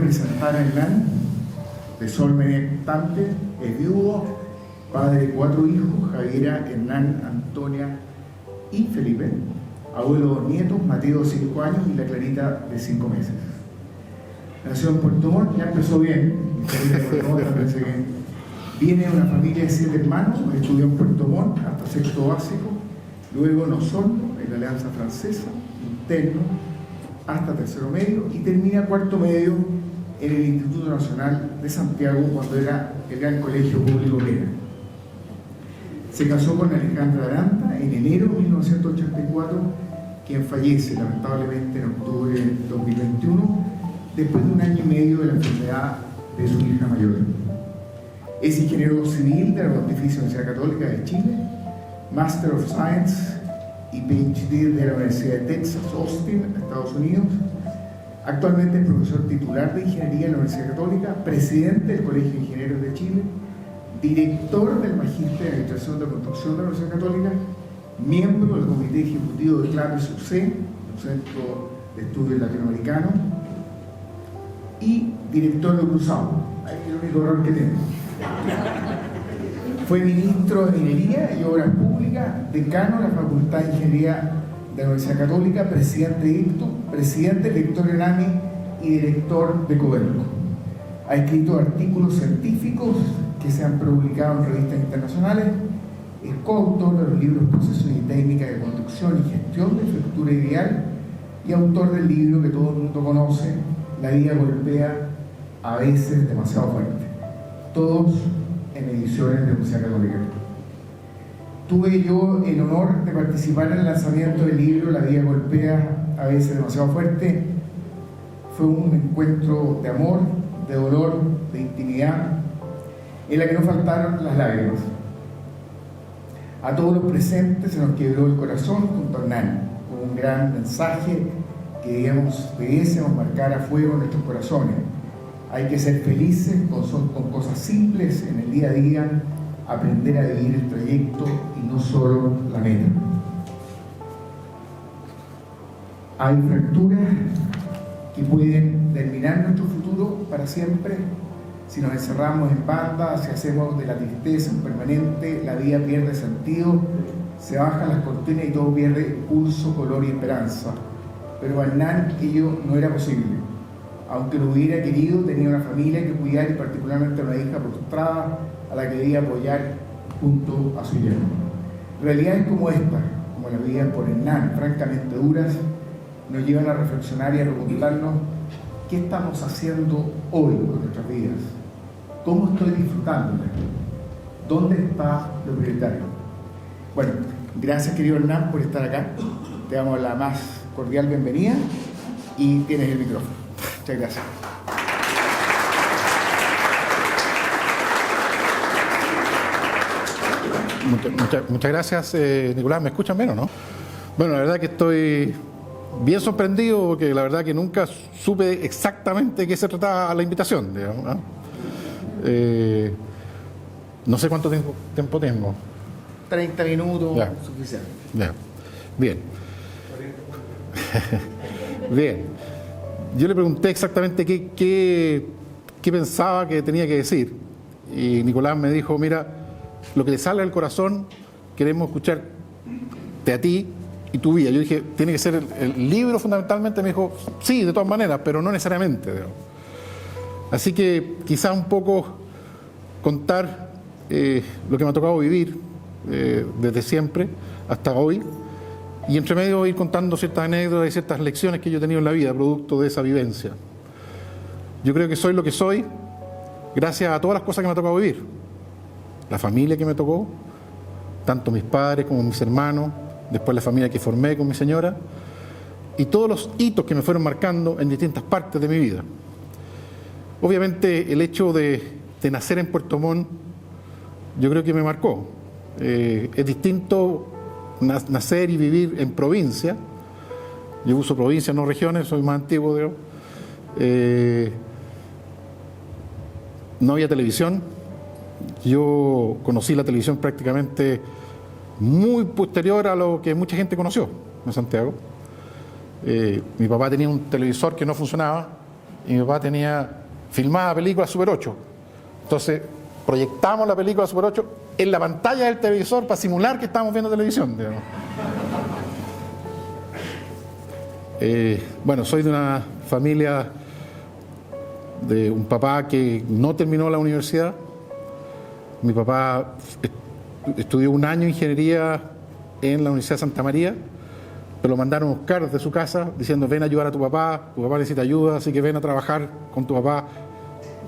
presentar a Hernán, de sol benestante, es viudo, padre de 4 hijos, Javiera, Hernán, Antonia y Felipe, abuelo de 2 nietos, Mateo de 5 años y la Clarita de 5 meses. Nació en Puerto Montt, ya empezó bien, Felipe de Puerto Montt, parece que viene de una familia de 7 hermanos, estudió en Puerto Montt hasta 6º básico, luego en Osorno, en la Alianza Francesa, interno, hasta 3º medio, y termina 4º medio en el Instituto Nacional de Santiago, cuando era el gran colegio público que era. Se casó con Alejandra Aranda en enero de 1984, quien fallece lamentablemente en octubre de 2021, después de 1 año y medio de la enfermedad de su hija mayor. Es ingeniero civil de la Pontificia Universidad Católica de Chile, Master of Science y PhD de la Universidad de Texas, Austin, Estados Unidos. Actualmente es profesor titular de Ingeniería en la Universidad Católica, presidente del Colegio de Ingenieros de Chile, director del Magíster de Administración de Construcción de la Universidad Católica, miembro del Comité Ejecutivo de CLAPES-UC, un centro de estudios latinoamericanos, y director de Cruzado. Ahí es el único error que tenemos. Fue ministro de Minería y Obras Públicas, decano de la Facultad de Ingeniería de la Universidad Católica, presidente de ICTO, presidente elector de ANI y director de Codelco. Ha escrito artículos científicos que se han publicado en revistas internacionales, es coautor de los libros Procesos y Técnicas de Construcción y Gestión de Infraestructura Ideal y autor del libro que todo el mundo conoce, La vida golpea a veces demasiado fuerte. Todos en ediciones de la Universidad Católica. Tuve yo el honor de participar en el lanzamiento del libro La vida golpea a veces demasiado fuerte. Fue un encuentro de amor, de dolor, de intimidad, en la que no faltaron las lágrimas. A todos los presentes se nos quebró el corazón junto a Hernán, con un gran mensaje que debiésemos marcar a fuego en nuestros corazones. Hay que ser felices con cosas simples en el día a día, aprender a vivir el trayecto y no solo la meta. Hay fracturas que pueden terminar nuestro futuro para siempre si nos encerramos en bandas, si hacemos de la tristeza un permanente, la vida pierde sentido, se bajan las cortinas y todo pierde pulso, color y esperanza. Pero a Hernán ello no era posible. Aunque lo hubiera querido, tenía una familia que cuidar y particularmente una hija frustrada a la que debía apoyar junto a su yerno. Realidades como esta, como las vividas por Hernán, francamente duras, nos llevan a reflexionar y a preguntarnos qué estamos haciendo hoy con nuestras vidas, cómo estoy disfrutándolas, dónde está lo prioritario. Bueno, gracias querido Hernán por estar acá, te damos la más cordial bienvenida y tienes el micrófono. Muchas gracias. Muchas gracias, Nicolás. ¿Me escuchan bien o no? Bueno, la verdad que estoy bien sorprendido porque la verdad que nunca supe exactamente de qué se trataba la invitación, digamos, ¿no? No sé cuánto tiempo tengo. 30 minutos, ya. Suficiente. Ya. Bien. Bien. Yo le pregunté exactamente qué pensaba que tenía que decir. Y Nicolás me dijo, mira, lo que le sale al corazón, queremos escucharte a ti y tu vida. Yo dije, tiene que ser el libro fundamentalmente. Me dijo, sí, de todas maneras, pero no necesariamente. Así que quizás un poco contar lo que me ha tocado vivir desde siempre hasta hoy. Y entre medio ir contando ciertas anécdotas y ciertas lecciones que yo he tenido en la vida, producto de esa vivencia. Yo creo que soy lo que soy gracias a todas las cosas que me ha tocado vivir. La familia que me tocó, tanto mis padres como mis hermanos, después la familia que formé con mi señora, y todos los hitos que me fueron marcando en distintas partes de mi vida. Obviamente el hecho de nacer en Puerto Montt, yo creo que me marcó. Es distinto nacer y vivir en provincia. Yo uso provincia, no regiones, soy más antiguo, digo. No había televisión. Yo conocí la televisión prácticamente muy posterior a lo que mucha gente conoció en Santiago. Mi papá tenía un televisor que no funcionaba y mi papá tenía filmada película Super 8. Entonces proyectamos la película Super 8 en la pantalla del televisor para simular que estábamos viendo televisión, digamos. Bueno, soy de una familia de un papá que no terminó la universidad. Mi papá estudió un año ingeniería en la Universidad de Santa María, pero lo mandaron a buscar desde su casa diciendo: ven a ayudar a tu papá necesita ayuda, así que ven a trabajar con tu papá.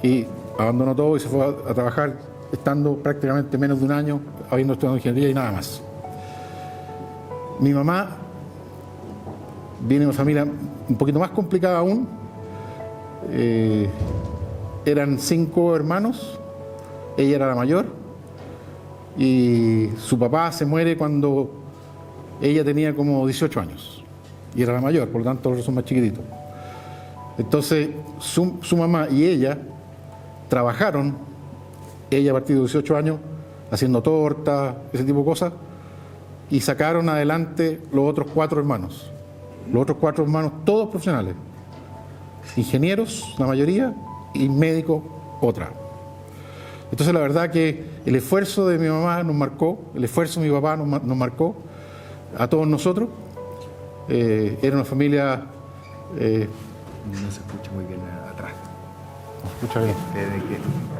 Y abandonó todo y se fue a trabajar, estando prácticamente menos de un año habiendo estudiado ingeniería y nada más. Mi mamá viene de una familia un poquito más complicada aún. Eran 5 hermanos, ella era la mayor, y su papá se muere cuando ella tenía como 18 años y era la mayor, por lo tanto los son más chiquititos. Entonces su mamá y ella trabajaron, ella a partir de 18 años haciendo tortas, ese tipo de cosas, y sacaron adelante los otros 4 hermanos. Los otros 4 hermanos, todos profesionales, ingenieros la mayoría y médicos otra. Entonces la verdad que el esfuerzo de mi mamá nos marcó, el esfuerzo de mi papá nos marcó a todos nosotros. Era una familia... No se escucha muy bien atrás. ¿Se escucha bien?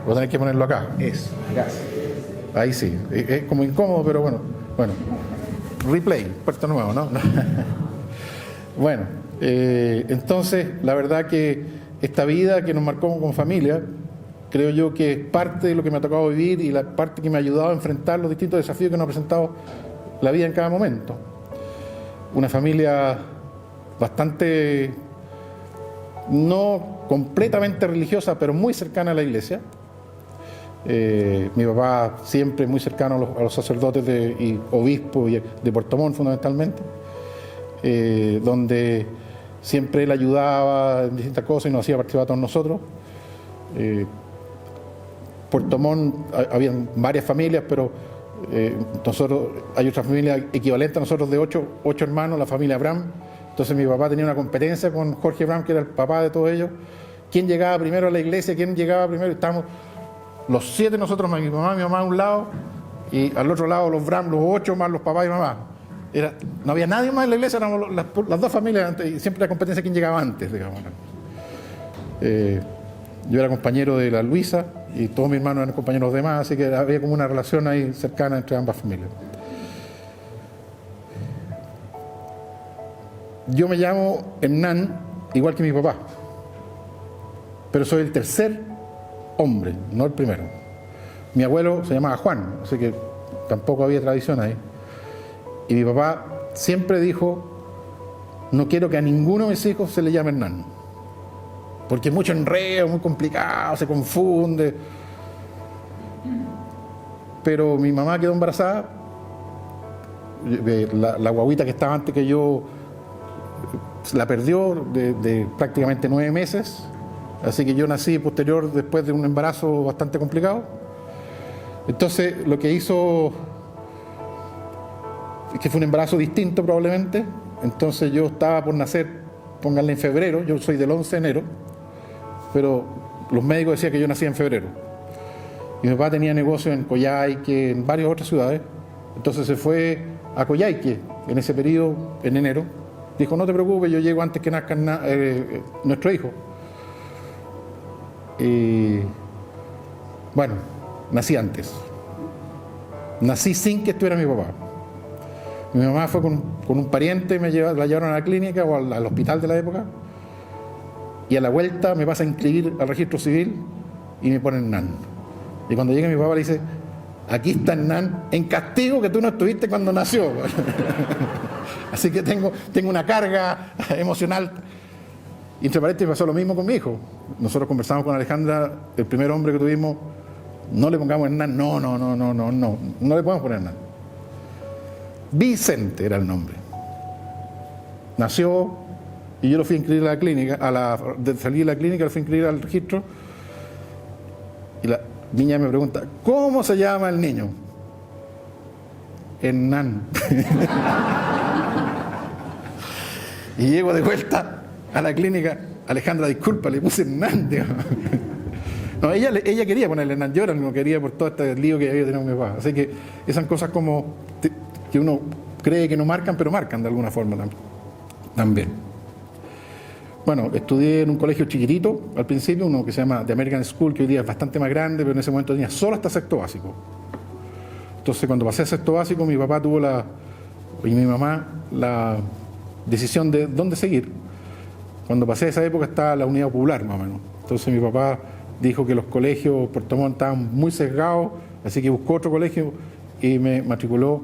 Voy a tener que ponerlo acá. Eso, gracias. Ahí sí, es como incómodo, pero bueno. Replay, puerto nuevo, ¿no? Bueno, entonces la verdad que esta vida que nos marcó como familia, creo yo que es parte de lo que me ha tocado vivir y la parte que me ha ayudado a enfrentar los distintos desafíos que nos ha presentado la vida en cada momento. Una familia bastante, no completamente religiosa, pero muy cercana a la iglesia. Mi papá siempre muy cercano a los sacerdotes y obispos de Puerto Montt fundamentalmente, donde siempre él ayudaba en distintas cosas y nos hacía participar a todos nosotros. Puerto Montt había varias familias, pero nosotros hay otra familia equivalente a nosotros de 8 hermanos, la familia Bram. Entonces mi papá tenía una competencia con Jorge Bram, que era el papá de todos ellos. ¿Quién llegaba primero a la iglesia? ¿Quién llegaba primero? Estábamos los 7 nosotros, mi mamá a un lado, y al otro lado los Bram, los 8 más los papás y mamá. No había nadie más en la iglesia, éramos las 2 familias, y siempre la competencia quién llegaba antes, digamos. Yo era compañero de la Luisa y todos mis hermanos eran compañeros de los demás, así que había como una relación ahí cercana entre ambas familias. Yo me llamo Hernán, igual que mi papá, pero soy el tercer hombre, no el primero. Mi abuelo se llamaba Juan, así que tampoco había tradición ahí. Y mi papá siempre dijo: no quiero que a ninguno de mis hijos se le llame Hernán, porque es mucho enredo, muy complicado, se confunde. Pero mi mamá quedó embarazada, la guaguita que estaba antes que yo la perdió de prácticamente 9 meses, así que yo nací posterior después de un embarazo bastante complicado. Entonces lo que hizo es que fue un embarazo distinto probablemente. Entonces yo estaba por nacer, pónganle en febrero, yo soy del 11 de enero, pero los médicos decían que yo nací en febrero. Y mi papá tenía negocio en Coyhaique, en varias otras ciudades. Entonces se fue a Coyhaique en ese periodo, en enero. Dijo: no te preocupes, yo llego antes que nazca nuestro hijo. Y bueno, nací antes. Nací sin que estuviera mi papá. Mi mamá fue con un pariente, la llevaron a la clínica o al hospital de la época, y a la vuelta me pasa a inscribir al registro civil y me ponen Hernán. Y cuando llega mi papá le dice: aquí está Hernán, en castigo que tú no estuviste cuando nació. Así que tengo una carga emocional. Y entre paréntesis pasó lo mismo con mi hijo. Nosotros conversamos con Alejandra, el primer hombre que tuvimos: no le pongamos Hernán, no le podemos poner Hernán. Vicente era el nombre. Nació y yo lo fui a inscribir a la clínica, salí de la clínica, lo fui a inscribir al registro, y la niña me pregunta: ¿cómo se llama el niño? Hernán. Y llego de vuelta a la clínica Alejandra, disculpa, le puse Hernán, digamos. No, ella quería ponerle Hernán, yo no quería por todo este lío que había tenido mi papá. Así que esas cosas como que uno cree que no marcan, pero marcan de alguna forma también. Bueno, estudié en un colegio chiquitito al principio, uno que se llama The American School, que hoy día es bastante más grande, pero en ese momento tenía solo hasta sexto básico. Entonces, cuando pasé a sexto básico, mi papá tuvo y mi mamá la decisión de dónde seguir. Cuando pasé esa época estaba la Unidad Popular, más o menos. Entonces mi papá dijo que los colegios Puerto Montt estaban muy sesgados, así que buscó otro colegio y me matriculó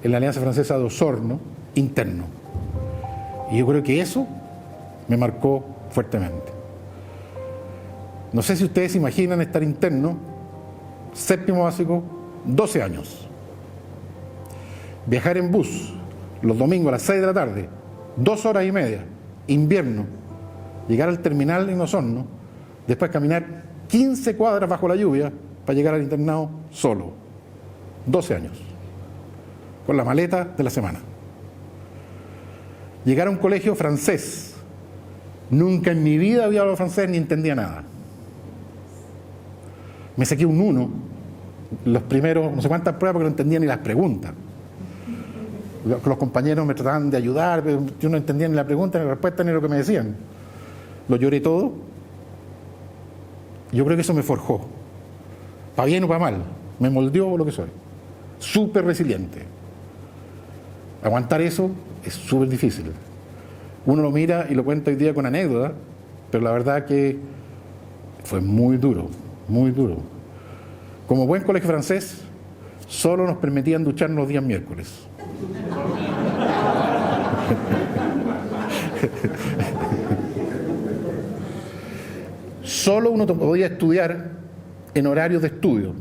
en la Alianza Francesa de Osorno, interno. Y yo creo que eso me marcó fuertemente. No sé si ustedes se imaginan estar interno, séptimo básico, 12 años. Viajar en bus los domingos a las 6 de la tarde, 2 horas y media, invierno, llegar al terminal en Osorno, después caminar 15 cuadras bajo la lluvia para llegar al internado solo. 12 años, con la maleta de la semana. Llegar a un colegio francés. Nunca en mi vida había hablado francés ni entendía nada. Me saqué un 1, los primeros, no sé cuántas pruebas, porque no entendía ni las preguntas. Los compañeros me trataban de ayudar, pero yo no entendía ni la pregunta, ni la respuesta, ni lo que me decían. Lo lloré todo. Yo creo que eso me forjó. Para bien o para mal. Me moldeó lo que soy. Súper resiliente. Aguantar eso es súper difícil. Uno lo mira y lo cuenta hoy día con anécdota, pero la verdad que fue muy duro, muy duro. Como buen colegio francés, solo nos permitían ducharnos los días miércoles. Solo uno podía estudiar en horarios de estudio.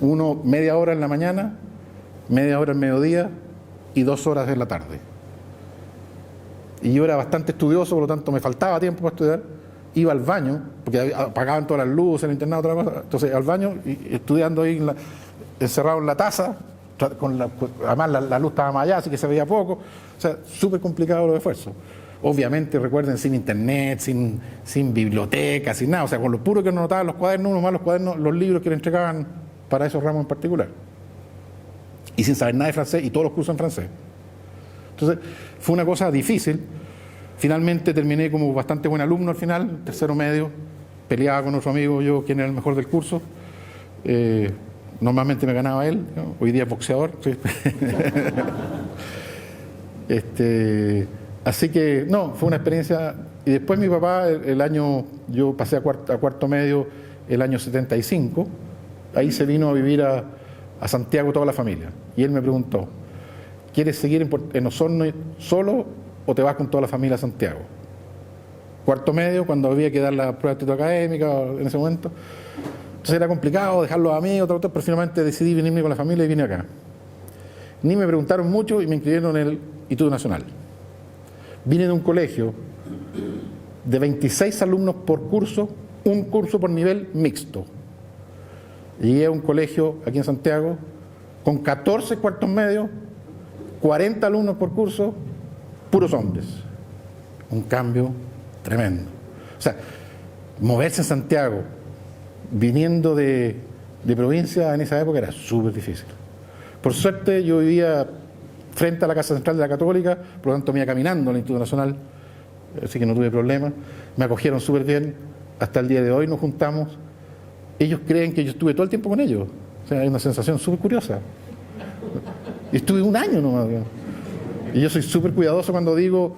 Uno media hora en la mañana, media hora al mediodía y 2 horas en la tarde. Y yo era bastante estudioso, por lo tanto me faltaba tiempo para estudiar. Iba al baño, porque apagaban todas las luces, el internado, toda la cosa. Entonces al baño, y estudiando ahí encerrado en la taza, además la luz estaba más allá, así que se veía poco. O sea, súper complicado los esfuerzos. Obviamente, recuerden, sin internet, sin biblioteca, sin nada. O sea, con lo puro que nos notaban los cuadernos, uno más los cuadernos, los libros que le entregaban para esos ramos en particular. Y sin saber nada de francés, y todos los cursos en francés. Entonces, fue una cosa difícil. Finalmente terminé como bastante buen alumno al final, tercero medio. Peleaba con otro amigo, yo, quien era el mejor del curso. Normalmente me ganaba él, ¿no? Hoy día es boxeador. Sí. Así que, no, fue una experiencia. Y después mi papá, el año, yo pasé a cuarto medio el año 75, ahí se vino a vivir a Santiago toda la familia. Y él me preguntó, ¿quieres seguir en Osorno solo o te vas con toda la familia a Santiago? Cuarto medio, cuando había que dar la prueba de actitud académica en ese momento. Entonces era complicado dejar los amigos, pero finalmente decidí venirme con la familia y vine acá. Ni me preguntaron mucho y me inscribieron en el Instituto Nacional. Vine de un colegio de 26 alumnos por curso, un curso por nivel mixto. Llegué a un colegio aquí en Santiago con 14 cuartos medios, 40 alumnos por curso, puros hombres. Un cambio tremendo. O sea, moverse en Santiago, viniendo de provincia en esa época, era súper difícil. Por suerte yo vivía frente a la Casa Central de la Católica, por lo tanto me iba caminando al Instituto Nacional, así que no tuve problemas. Me acogieron súper bien, hasta el día de hoy nos juntamos. Ellos creen que yo estuve todo el tiempo con ellos. O sea, hay una sensación súper curiosa. Y estuve un año nomás. Y yo soy súper cuidadoso cuando digo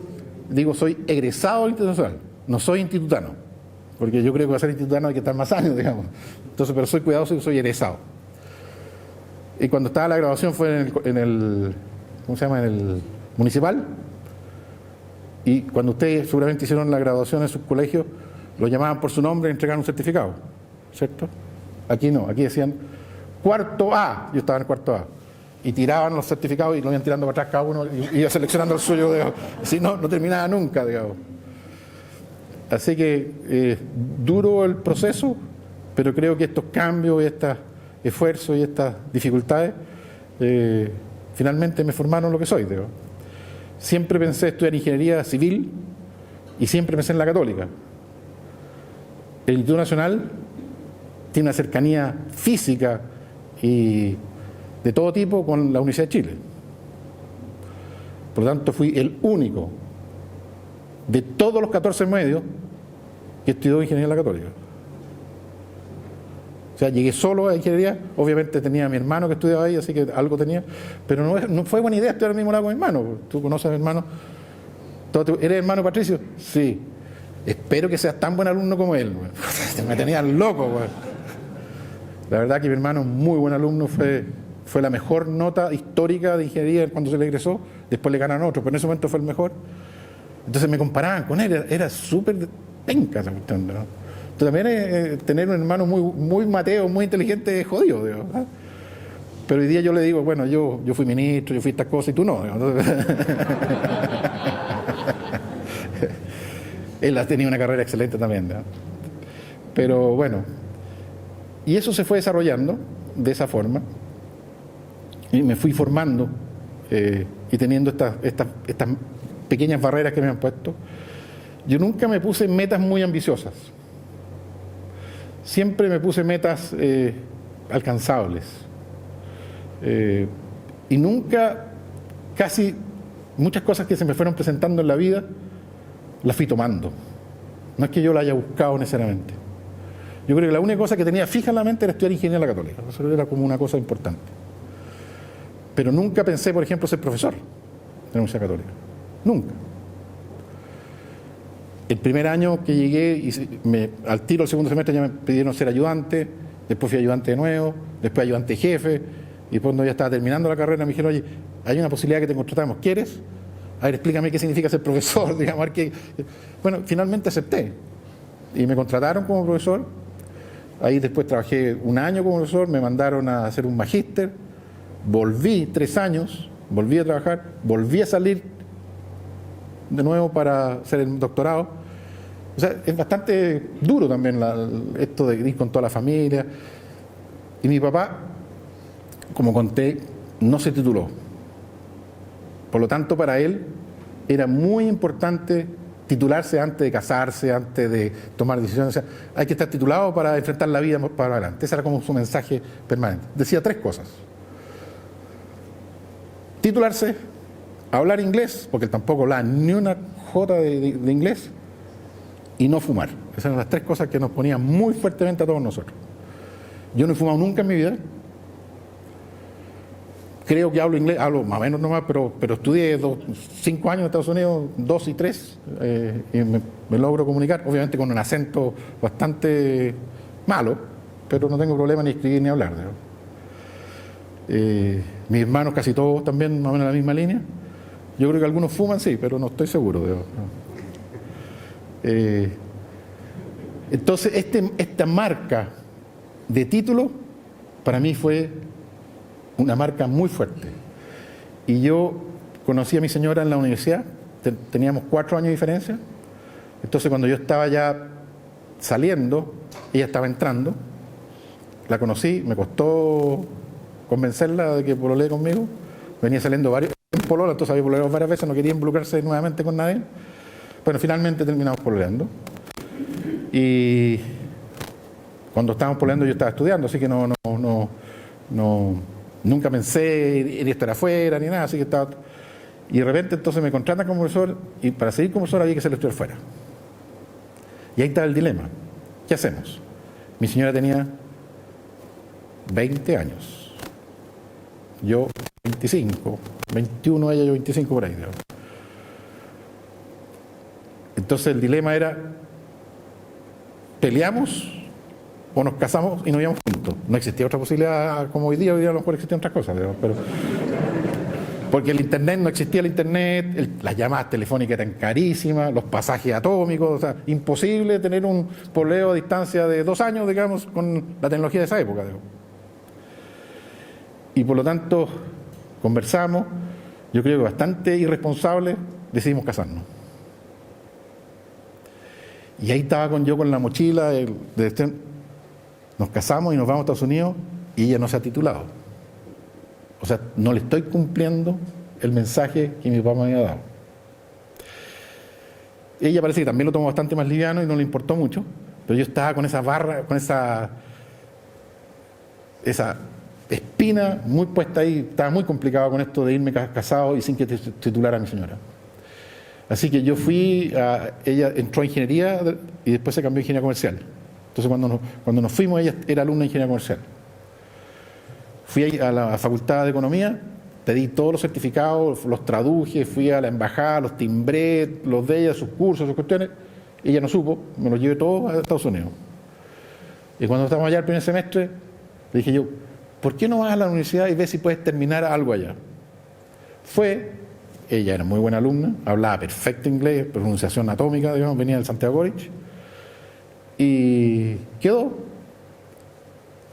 soy egresado del Instituto Nacional, no soy institutano, porque yo creo que para ser institutano hay que estar más años, digamos. Entonces, pero soy cuidadoso y soy egresado. Y cuando estaba la graduación fue en el ¿cómo se llama? En el municipal. Y cuando ustedes seguramente hicieron la graduación en sus colegios, lo llamaban por su nombre y entregaban un certificado, ¿cierto? Aquí no, aquí decían cuarto A, yo estaba en el cuarto A. Y tiraban los certificados y lo iban tirando para atrás cada uno y iba seleccionando el suyo, digamos. Si no, no terminaba nunca, digamos. Así que duro el proceso, pero creo que estos cambios y estos esfuerzos y estas dificultades finalmente me formaron lo que soy, digamos. Siempre pensé estudiar ingeniería civil, y siempre pensé en la Católica. El Instituto Nacional tiene una cercanía física y de todo tipo con la Universidad de Chile. Por lo tanto, fui el único de todos los 14 medios que estudió ingeniería en la Católica. O sea, llegué solo a ingeniería, obviamente tenía a mi hermano que estudiaba ahí, así que algo tenía, pero no fue buena idea estudiar al mismo lado con mi hermano. Tú conoces a mi hermano. ¿Eres hermano Patricio? Sí. Espero que seas tan buen alumno como él. Me tenían loco. La verdad que mi hermano es muy buen alumno, fue la mejor nota histórica de ingeniería cuando se le egresó, después le ganaron otro, pero en ese momento fue el mejor. Entonces me comparaban con él, era súper penca esa cuestión, ¿no? Entonces también tener un hermano muy mateo, muy inteligente es jodido, digo, ¿no? Pero hoy día yo le digo, bueno, yo fui ministro, yo fui estas cosas y tú no. Él ha tenido una carrera excelente también, ¿no? Pero bueno, y eso se fue desarrollando de esa forma y me fui formando y teniendo estas pequeñas barreras que me han puesto. Yo nunca me puse metas muy ambiciosas, siempre me puse metas alcanzables y nunca, casi muchas cosas que se me fueron presentando en la vida las fui tomando. No es que yo la haya buscado necesariamente. Yo creo que la única cosa que tenía fija en la mente era estudiar ingeniería en la Católica. Eso era como una cosa importante. Pero nunca pensé, por ejemplo, ser profesor de la Universidad Católica. Nunca. El primer año que llegué, al tiro del segundo semestre ya me pidieron ser ayudante, después fui ayudante de nuevo, después ayudante jefe, y después cuando ya estaba terminando la carrera me dijeron, oye, hay una posibilidad que te contratamos, ¿quieres? A ver, explícame qué significa ser profesor, digamos, a ver qué... Bueno, finalmente acepté y me contrataron como profesor. Ahí después trabajé un año como profesor, me mandaron a hacer un magíster, volví 3 años, volví a trabajar, volví a salir de nuevo para hacer el doctorado. O sea, es bastante duro también esto de ir con toda la familia. Y mi papá, como conté, no se tituló. Por lo tanto, para él era muy importante titularse antes de casarse, antes de tomar decisiones. O sea, hay que estar titulado para enfrentar la vida para adelante. Ese era como su mensaje permanente. Decía 3 cosas. Titularse, hablar inglés, porque él tampoco hablaba ni una jota de inglés, y no fumar. Esas eran las 3 cosas que nos ponían muy fuertemente a todos nosotros. Yo no he fumado nunca en mi vida. Creo que hablo inglés, hablo más o menos nomás, pero estudié 5 años en Estados Unidos, 2 y 3, y me logro comunicar, obviamente con un acento bastante malo, pero no tengo problema ni escribir ni hablar. Mis hermanos casi todos también más o menos en la misma línea. Yo creo que algunos fuman, sí, pero no estoy seguro. Entonces, esta marca de título para mí fue una marca muy fuerte. Y yo conocí a mi señora en la universidad, teníamos 4 años de diferencia. Entonces, cuando yo estaba ya saliendo, ella estaba entrando, la conocí, me costó convencerla de que pololee conmigo. Venía saliendo varios en polola, entonces había pololeado varias veces, no quería involucrarse nuevamente con nadie. Bueno, finalmente terminamos pololeando. Y cuando estábamos pololeando yo estaba estudiando, así que nunca pensé en estar afuera ni nada, así que estaba... Y de repente entonces me contratan como profesor, y para seguir como profesor había que hacer el estudio fuera. Y ahí estaba el dilema. ¿Qué hacemos? Mi señora tenía 20 años. Yo 25, 21 ella, yo 25 por ahí. Digamos. Entonces el dilema era, ¿peleamos o nos casamos y nos íbamos juntos? No existía otra posibilidad como hoy día a lo mejor existían otras cosas, digamos, pero... Porque el internet, no existía el internet, las llamadas telefónicas eran carísimas, los pasajes atómicos, o sea, imposible tener un poleo a distancia de 2 años, digamos, con la tecnología de esa época. Digamos. Y por lo tanto, conversamos, yo creo que bastante irresponsable, decidimos casarnos. Y ahí estaba yo con la mochila, nos casamos y nos vamos a Estados Unidos y ella no se ha titulado. O sea, no le estoy cumpliendo el mensaje que mi papá me había dado. Ella parece que también lo tomó bastante más liviano y no le importó mucho, pero yo estaba con esa barra, con esa espina muy puesta ahí, estaba muy complicado con esto de irme casado y sin que titulara a mi señora. Así que yo ella entró a ingeniería y después se cambió a ingeniería comercial. Entonces cuando nos fuimos, ella era alumna de ingeniería comercial. Fui a la facultad de economía, pedí todos los certificados, los traduje, fui a la embajada, los timbré, los de ella, sus cursos, sus cuestiones. Ella no supo, me los llevé todos a Estados Unidos. Y cuando estábamos allá el primer semestre, le dije yo, ¿por qué no vas a la universidad y ves si puedes terminar algo allá? Ella era muy buena alumna, hablaba perfecto inglés, pronunciación atómica, digamos, venía del Santiago College, y quedó.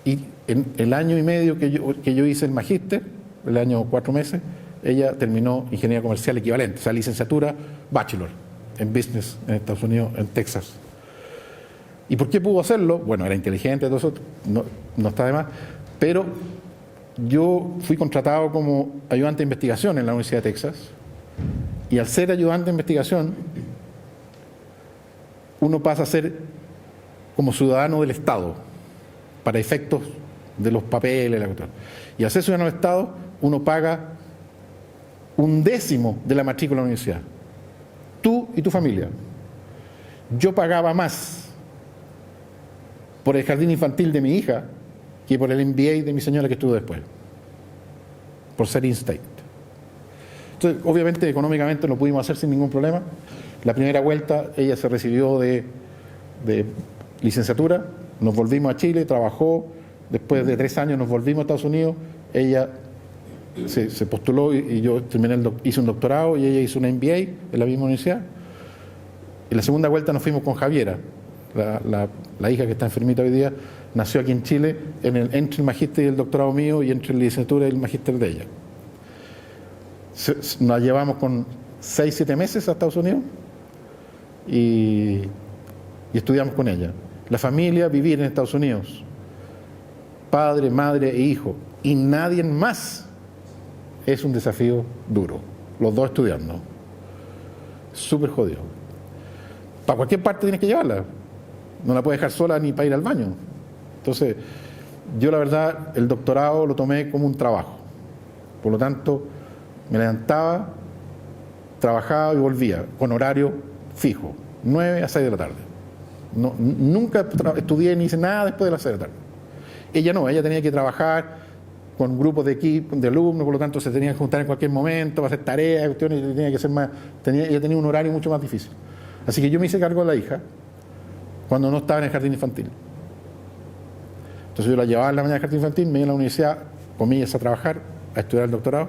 Y en el año y medio que yo hice el magíster, el año 4 meses, ella terminó ingeniería comercial equivalente, o sea, licenciatura, bachelor en business en Estados Unidos, en Texas. ¿Y por qué pudo hacerlo? Bueno, era inteligente, todo eso, no está de más, pero yo fui contratado como ayudante de investigación en la Universidad de Texas, y al ser ayudante de investigación, uno pasa a ser como ciudadano del Estado, para efectos de los papeles, la cuestión. Y al ser ciudadano del Estado, uno paga 1/10 de la matrícula de la universidad. Tú y tu familia. Yo pagaba más por el jardín infantil de mi hija que por el MBA de mi señora que estuvo después, por ser in-state. Entonces, obviamente, económicamente lo pudimos hacer sin ningún problema. La primera vuelta, ella se recibió de licenciatura, nos volvimos a Chile, trabajó, después de 3 años nos volvimos a Estados Unidos, ella se postuló y yo hice un doctorado y ella hizo una MBA en la misma universidad. En la segunda vuelta nos fuimos con Javiera, la hija que está enfermita hoy día, nació aquí en Chile, entre el magíster y el doctorado mío y entre la licenciatura y el magíster de ella. Nos llevamos con 6-7 meses a Estados Unidos y estudiamos con ella. La familia, vivir en Estados Unidos, padre, madre e hijo, y nadie más, es un desafío duro. Los dos estudiando. Súper jodido. Para cualquier parte tienes que llevarla. No la puedes dejar sola ni para ir al baño. Entonces, yo la verdad, el doctorado lo tomé como un trabajo. Por lo tanto, me levantaba, trabajaba y volvía, con horario fijo, 9 a 6 de la tarde. Nunca estudié ni hice nada después de las 6 de la tarde. Ella no, ella tenía que trabajar con grupos de equipo, de alumnos, por lo tanto se tenía que juntar en cualquier momento para hacer tareas, cuestiones, y tenía que hacer más, ella tenía un horario mucho más difícil. Así que yo me hice cargo de la hija cuando no estaba en el jardín infantil. Entonces yo la llevaba en la mañana al jardín infantil, me iba a la universidad, comillas, a trabajar, a estudiar el doctorado,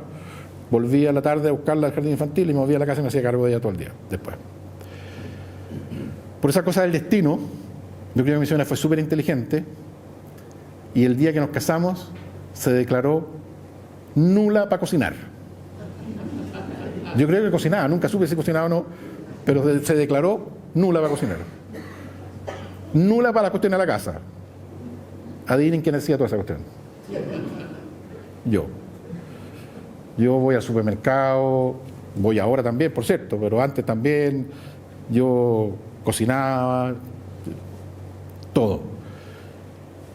volvía a la tarde a buscarla al jardín infantil y me volvía a la casa y me hacía cargo de ella todo el día después. Por esa cosa del destino, yo creo que mi señora fue súper inteligente y el día que nos casamos se declaró nula para cocinar. Yo creo que cocinaba, nunca supe si cocinaba o no, pero se declaró nula para cocinar. Nula para la cuestión de la casa. Adivinen quién hacía toda esa cuestión. Yo voy al supermercado, voy ahora también, por cierto, pero antes también yo cocinaba, todo.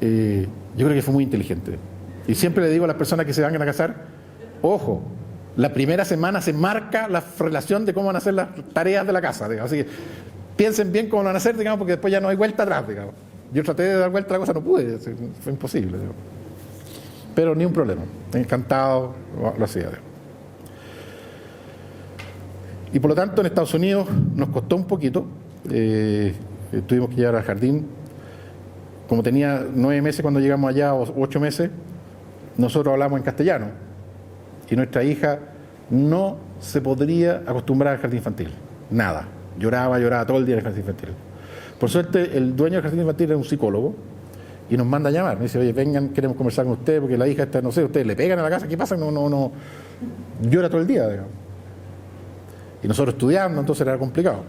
Yo creo que fue muy inteligente. Y siempre le digo a las personas que se van a casar, ojo, la primera semana se marca la relación de cómo van a hacer las tareas de la casa, digamos. Así que piensen bien cómo lo van a hacer, digamos, porque después ya no hay vuelta atrás, digamos. Yo traté de dar vuelta a la cosa, no pude, fue imposible, digamos. Pero ni un problema, encantado, lo hacía, digamos. Y por lo tanto en Estados Unidos nos costó un poquito, tuvimos que llevar al jardín. Como tenía 9 meses cuando llegamos allá, o 8 meses, nosotros hablamos en castellano. Y nuestra hija no se podría acostumbrar al jardín infantil. Nada. Lloraba todo el día en el jardín infantil. Por suerte, el dueño del jardín infantil era un psicólogo y nos manda a llamar. Me dice, oye, vengan, queremos conversar con ustedes porque la hija está, no sé, ustedes le pegan a la casa, ¿qué pasa? No. Llora todo el día, digamos. Y nosotros estudiando, entonces era complicado.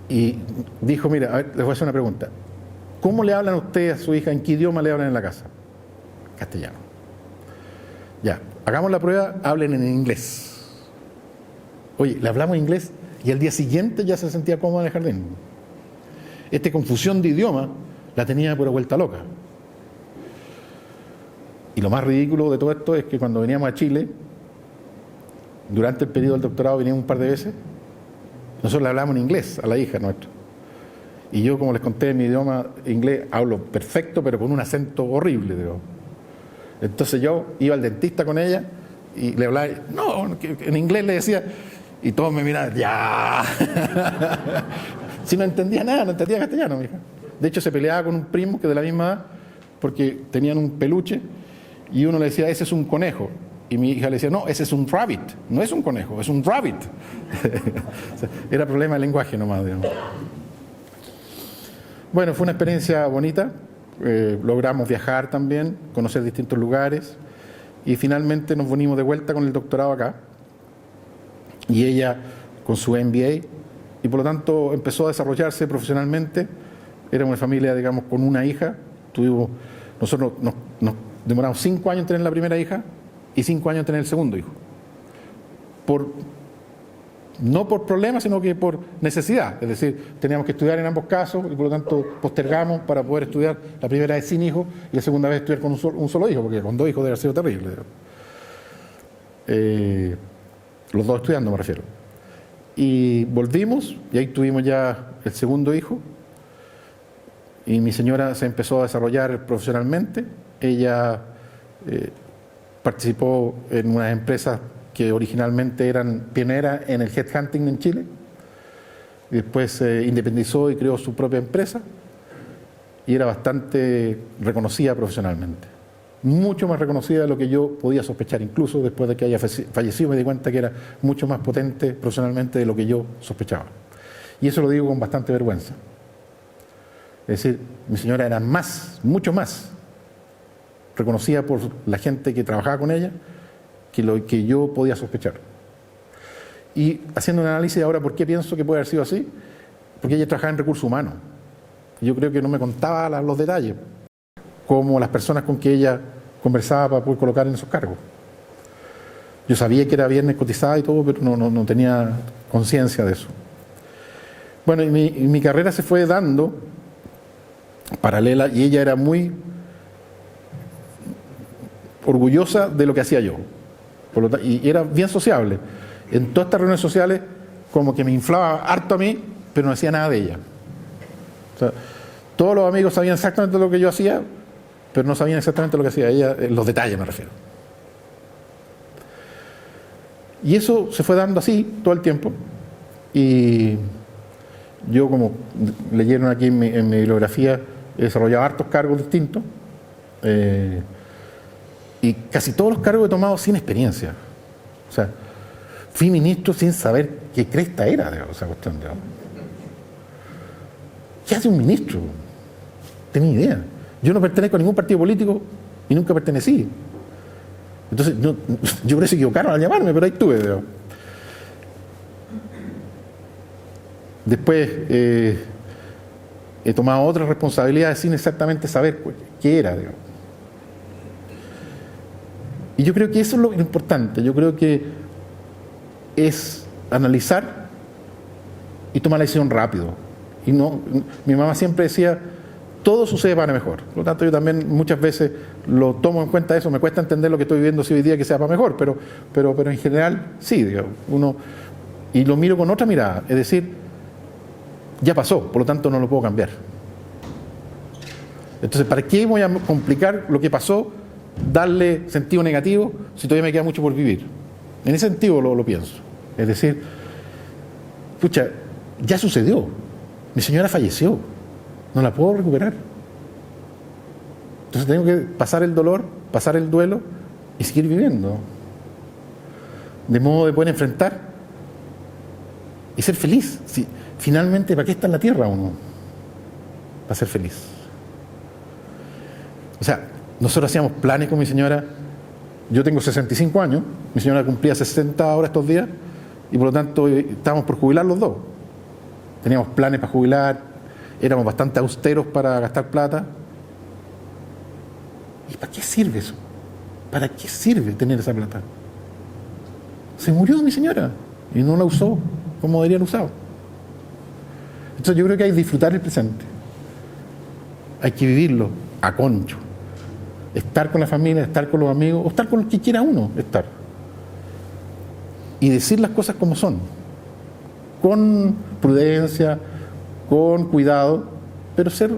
Y dijo, mira, a ver, les voy a hacer una pregunta. ¿Cómo le hablan ustedes a su hija? ¿En qué idioma le hablan en la casa? Castellano. Ya, hagamos la prueba, hablen en inglés. Oye, le hablamos inglés y al día siguiente ya se sentía cómoda en el jardín. Esta confusión de idioma la tenía por vuelta loca. Y lo más ridículo de todo esto es que cuando veníamos a Chile, durante el periodo del doctorado veníamos un par de veces, nosotros le hablábamos en inglés a la hija nuestra. Y yo, como les conté, en mi idioma inglés hablo perfecto, pero con un acento horrible, digo. Entonces yo iba al dentista con ella y le hablaba, no, en inglés le decía, y todos me miraban, ya. Si no entendía nada, no entendía castellano, mi hija. De hecho, se peleaba con un primo que de la misma edad, porque tenían un peluche, y uno le decía, ese es un conejo. Y mi hija le decía, no, ese es un rabbit, no es un conejo, es un rabbit. O sea, era problema de lenguaje nomás, digamos. Bueno, fue una experiencia bonita, logramos viajar también, conocer distintos lugares, y finalmente nos venimos de vuelta con el doctorado acá, y ella con su MBA, y por lo tanto empezó a desarrollarse profesionalmente. Era una familia, digamos, con una hija. Nosotros nos demoramos 5 años en tener la primera hija y 5 años en tener el segundo hijo. No por problemas, sino que por necesidad. Es decir, teníamos que estudiar en ambos casos y por lo tanto postergamos para poder estudiar la primera vez sin hijo y la segunda vez estudiar con un solo hijo, porque con 2 hijos debe haber sido terrible. Los 2 estudiando, me refiero. Y volvimos y ahí tuvimos ya el segundo hijo y mi señora se empezó a desarrollar profesionalmente. Ella participó en unas empresas que originalmente eran pioneras en el headhunting en Chile, y después se independizó y creó su propia empresa y era bastante reconocida profesionalmente, mucho más reconocida de lo que yo podía sospechar. Incluso después de que haya fallecido me di cuenta que era mucho más potente profesionalmente de lo que yo sospechaba, y eso lo digo con bastante vergüenza. Es decir, mi señora era mucho más reconocida por la gente que trabajaba con ella que lo que yo podía sospechar. Y haciendo un análisis ahora, ¿por qué pienso que puede haber sido así? Porque ella trabajaba en recursos humanos. Yo creo que no me contaba los detalles, como las personas con que ella conversaba para poder colocar en esos cargos. Yo sabía que era viernes cotizada y todo, pero no tenía conciencia de eso. Bueno, y mi carrera se fue dando paralela, y ella era muy orgullosa de lo que hacía yo. Y era bien sociable. En todas estas reuniones sociales, como que me inflaba harto a mí, pero no hacía nada de ella. O sea, todos los amigos sabían exactamente lo que yo hacía, pero no sabían exactamente lo que hacía ella, en los detalles me refiero. Y eso se fue dando así todo el tiempo. Y yo, como leyeron aquí en mi bibliografía, he desarrollado hartos cargos distintos. Y casi todos los cargos he tomado sin experiencia. O sea, fui ministro sin saber qué cresta era, digamos, esa cuestión. Digamos. ¿Qué hace un ministro? No tenía idea. Yo no pertenezco a ningún partido político y nunca pertenecí. Entonces, yo creo que se equivocaron al llamarme, pero ahí estuve. Digamos. Después he tomado otras responsabilidades sin exactamente saber qué era, digamos. Y yo creo que eso es lo importante. Yo creo que es analizar y tomar la decisión rápido. Y mi mamá siempre decía, todo sucede para mejor. Por lo tanto, yo también muchas veces lo tomo en cuenta eso. Me cuesta entender lo que estoy viviendo hoy día que sea para mejor, pero en general sí, digamos, y lo miro con otra mirada. Es decir, ya pasó, por lo tanto no lo puedo cambiar. Entonces, ¿para qué voy a complicar lo que pasó? Darle sentido negativo si todavía me queda mucho por vivir. En ese sentido lo pienso. Es decir, pucha, ya sucedió. Mi señora falleció. No la puedo recuperar. Entonces tengo que pasar el dolor, pasar el duelo y seguir viviendo. De modo de poder enfrentar y ser feliz. Si, finalmente, ¿para qué está en la tierra uno? Para ser feliz. O sea, nosotros hacíamos planes con mi señora. Yo tengo 65 años, mi señora cumplía 60 ahora estos días, y por lo tanto estábamos por jubilar los dos. Teníamos planes para jubilar, éramos bastante austeros para gastar plata. ¿Y para qué sirve eso? ¿Para qué sirve tener esa plata? Se murió mi señora y no la usó. como deberían usado. Entonces yo creo que hay que disfrutar el presente. Hay que vivirlo a concho. Estar con la familia, estar con los amigos, o estar con el que quiera uno estar. Y decir las cosas como son. Con prudencia, con cuidado, pero ser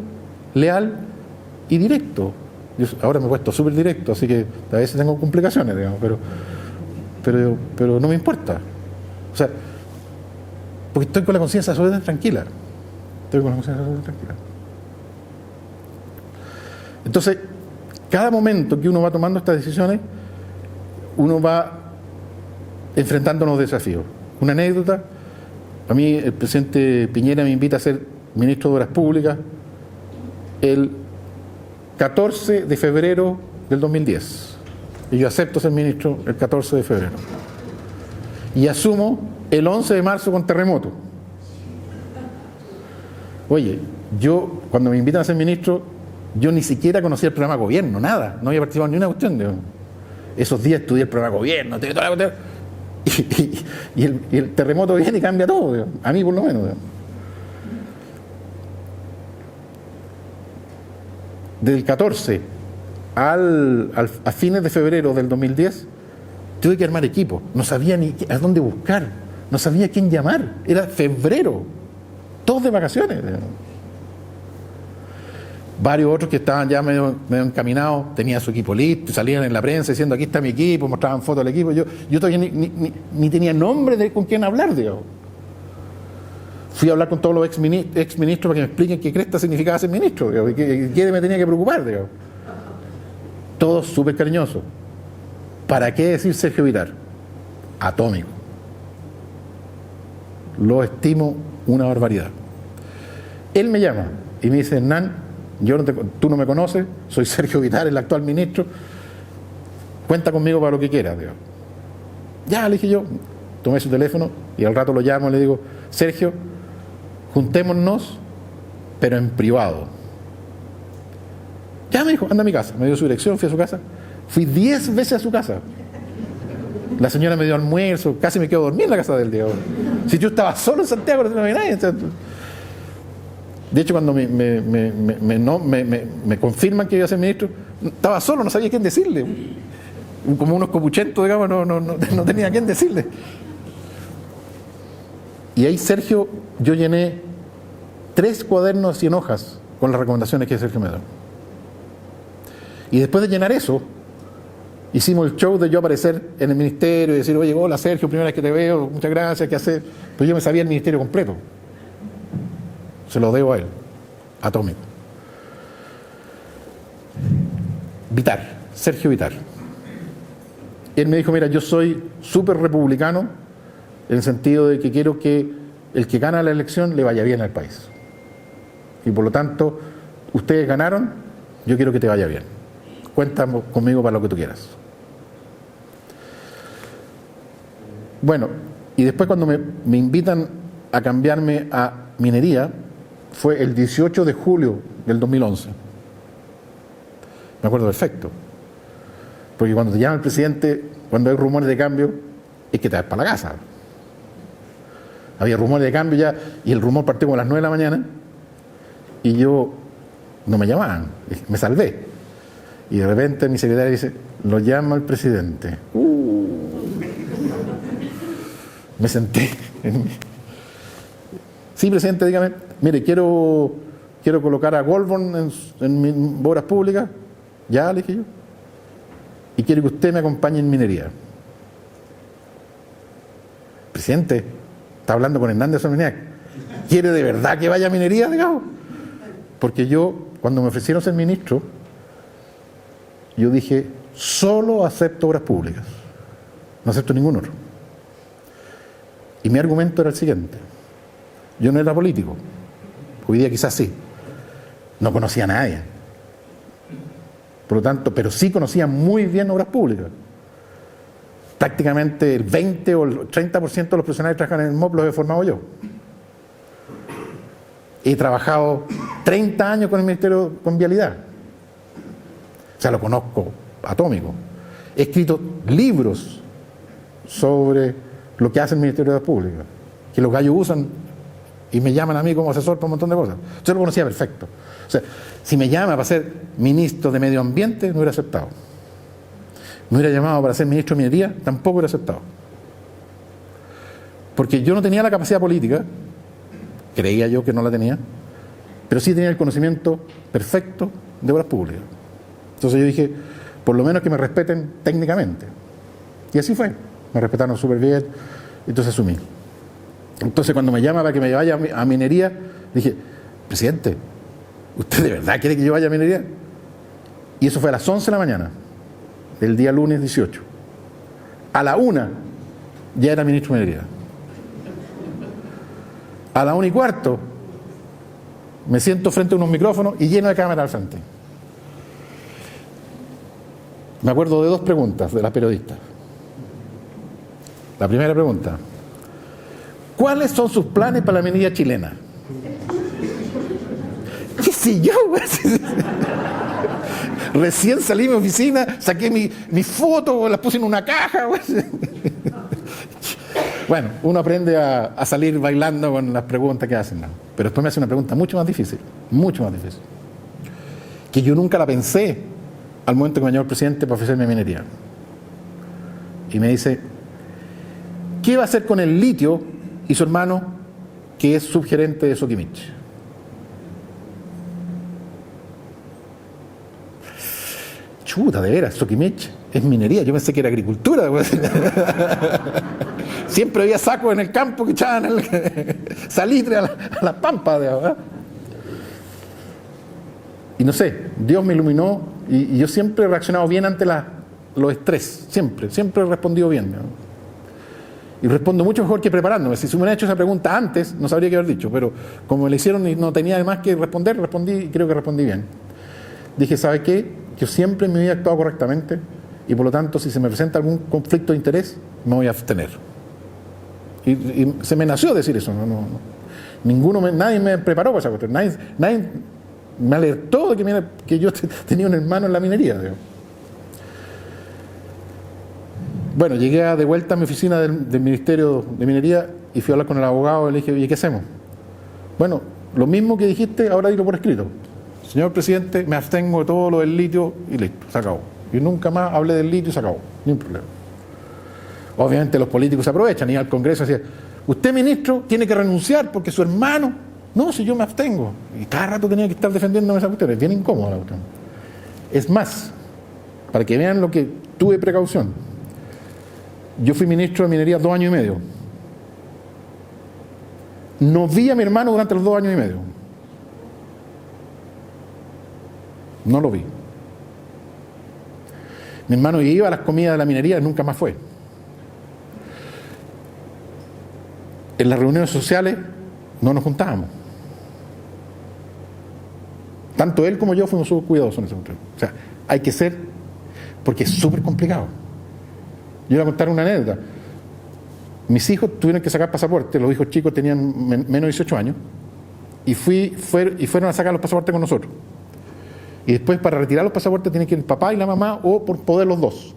leal y directo. Yo ahora me he puesto súper directo, así que a veces tengo complicaciones, digamos, pero no me importa. O sea, porque estoy con la conciencia absolutamente tranquila. Estoy con la conciencia absolutamente tranquila. Entonces, cada momento que uno va tomando estas decisiones, uno va enfrentando los desafíos. Una anécdota: a mí el presidente Piñera me invita a ser ministro de Obras Públicas el 14 de febrero del 2010. Y yo acepto ser ministro el 14 de febrero. Y asumo el 11 de marzo con terremoto. Oye, yo cuando me invitan a ser ministro, yo ni siquiera conocía el programa de gobierno, nada. No había participado en ni una cuestión. Esos días estudié el programa de gobierno, toda la cuestión. Y el terremoto viene y cambia todo, digamos. A mí por lo menos. Digamos. Desde el 14 a fines de febrero del 2010 tuve que armar equipo. No sabía ni a dónde buscar, no sabía a quién llamar. Era febrero, todos de vacaciones. Digamos. Varios otros que estaban ya medio encaminados, tenían su equipo listo, salían en la prensa diciendo aquí está mi equipo, mostraban fotos del equipo. Yo todavía ni tenía nombre de con quién hablar, digamos. Fui a hablar con todos los exministros para que me expliquen qué cresta significaba ser ministro, digamos, y qué me tenía que preocupar, digamos. Todos súper cariñosos. ¿Para qué decir Sergio Vitar? Atómico. Lo estimo una barbaridad. Él me llama y me dice: Hernán, tú no me conoces, soy Sergio Vitar, el actual ministro, cuenta conmigo para lo que quieras, digamos. Ya, le dije yo, tomé su teléfono y al rato lo llamo y le digo: Sergio, juntémonos, pero en privado. Ya, me dijo, anda a mi casa. Me dio su dirección, fui a su casa. Fui 10 veces a su casa. La señora me dio almuerzo, casi me quedo dormir en la casa del día. Si yo estaba solo en Santiago, no había nadie. De hecho, cuando me confirman que iba a ser ministro, estaba solo, no sabía quién decirle. Como unos copuchentos, digamos, no tenía a quién decirle. Y ahí, Sergio, yo llené 3 cuadernos de 100 hojas con las recomendaciones que Sergio me dio. Y después de llenar eso, hicimos el show de yo aparecer en el ministerio y decir: oye, hola Sergio, primera vez que te veo, muchas gracias, ¿qué haces? Pues yo me sabía el ministerio completo. Se lo debo a él, atómico. Vitar, Sergio Vitar. Él me dijo: mira, yo soy súper republicano en el sentido de que quiero que el que gana la elección le vaya bien al país. Y por lo tanto, ustedes ganaron, yo quiero que te vaya bien. Cuenta conmigo para lo que tú quieras. Bueno, y después cuando me invitan a cambiarme a minería, fue el 18 de julio del 2011. Me acuerdo perfecto. Porque cuando te llama el presidente, cuando hay rumores de cambio, es que te vas para la casa. Había rumores de cambio ya, y el rumor partió como a las 9 de la mañana, y yo no me llamaban, me salvé. Y de repente mi secretaria dice: lo llama el presidente. Me senté. Sí, presidente, dígame. Mire, quiero colocar a Goldborn en mis obras públicas. Ya, le dije yo. Y quiero que usted me acompañe en minería. Presidente, está hablando con Hernández Armeniac. ¿Quiere de verdad que vaya a minería, digamos? Porque yo, cuando me ofrecieron ser ministro, yo dije: solo acepto obras públicas, no acepto ningún otro. Y mi argumento era el siguiente: yo no era político, hoy día quizás sí, no conocía a nadie, por lo tanto, pero sí conocía muy bien obras públicas. Prácticamente el 20 o el 30% de los profesionales que trabajan en el MOP los he formado yo. He trabajado 30 años con el Ministerio con Vialidad. O sea, lo conozco atómico. He escrito libros sobre lo que hace el Ministerio de Obras Públicas. que los gallos usan y me llaman a mí como asesor para un montón de cosas. Yo lo conocía perfecto. O sea, si me llama para ser ministro de Medio Ambiente, no hubiera aceptado. Me hubiera llamado para ser ministro de Minería, tampoco hubiera aceptado. Porque yo no tenía la capacidad política, creía yo que no la tenía, pero sí tenía el conocimiento perfecto de obras públicas. Entonces yo dije, por lo menos que me respeten técnicamente. Y así fue. Me respetaron súper bien, entonces asumí. Entonces cuando me llama para que me vaya a minería, dije, presidente, ¿usted de verdad quiere que yo vaya a minería? Y eso fue a las 11 de la mañana, del día lunes 18. A la 1 ya era ministro de minería. A la 1:15 me siento frente a unos micrófonos y lleno de cámara al frente. Me acuerdo de 2 preguntas de las periodistas. La primera pregunta: ¿cuáles son sus planes para la minería chilena? ¿Qué sé yo? Recién salí de mi oficina, saqué mis fotos, las puse en una caja. Bueno, uno aprende a salir bailando con las preguntas que hacen, ¿no? Pero después me hace una pregunta mucho más difícil, que yo nunca la pensé al momento que me llamó el presidente para ofrecerme minería. Y me dice, ¿qué va a hacer con el litio y su hermano, que es subgerente de Soquimich? Chuta, de veras, Soquimich es minería, yo pensé que era agricultura. Siempre había sacos en el campo que echaban salitre a las pampas. ¿Verdad? Y no sé, Dios me iluminó y yo siempre he reaccionado bien ante los estrés, siempre he respondido bien. ¿No? Y respondo mucho mejor que preparándome. Si se me hubieran hecho esa pregunta antes, no sabría qué haber dicho, pero como me la hicieron y no tenía más que respondí y creo que respondí bien. Dije, ¿sabe qué? Yo siempre en mi vida he actuado correctamente y por lo tanto, si se me presenta algún conflicto de interés, me voy a abstener. Y se me nació decir eso. Nadie me preparó para esa cuestión. Nadie me alertó de que yo tenía un hermano en la minería. Digamos. Bueno, llegué de vuelta a mi oficina del Ministerio de Minería y fui a hablar con el abogado y le dije, oye, ¿qué hacemos? Bueno, lo mismo que dijiste, ahora dilo por escrito. Señor presidente, me abstengo de todo lo del litio y listo, se acabó. Y nunca más hablé del litio y se acabó, ni un problema. Obviamente los políticos se aprovechan, y al Congreso decía, usted ministro tiene que renunciar porque su hermano, no, si yo me abstengo. Y cada rato tenía que estar defendiéndome esa cuestión, es bien incómoda la cuestión. Es más, para que vean lo que tuve precaución, yo fui ministro de Minería 2 años y medio. No vi a mi hermano durante los 2 años y medio. No lo vi. Mi hermano iba a las comidas de la minería y nunca más fue. En las reuniones sociales no nos juntábamos. Tanto él como yo fuimos súper cuidadosos en ese momento. O sea, hay que ser, porque es súper complicado. Yo voy a contar una anécdota. Mis hijos tuvieron que sacar pasaporte, los hijos chicos tenían menos de 18 años, y fueron a sacar los pasaportes con nosotros. Y después, para retirar los pasaportes, tienen que ir el papá y la mamá, o por poder los dos.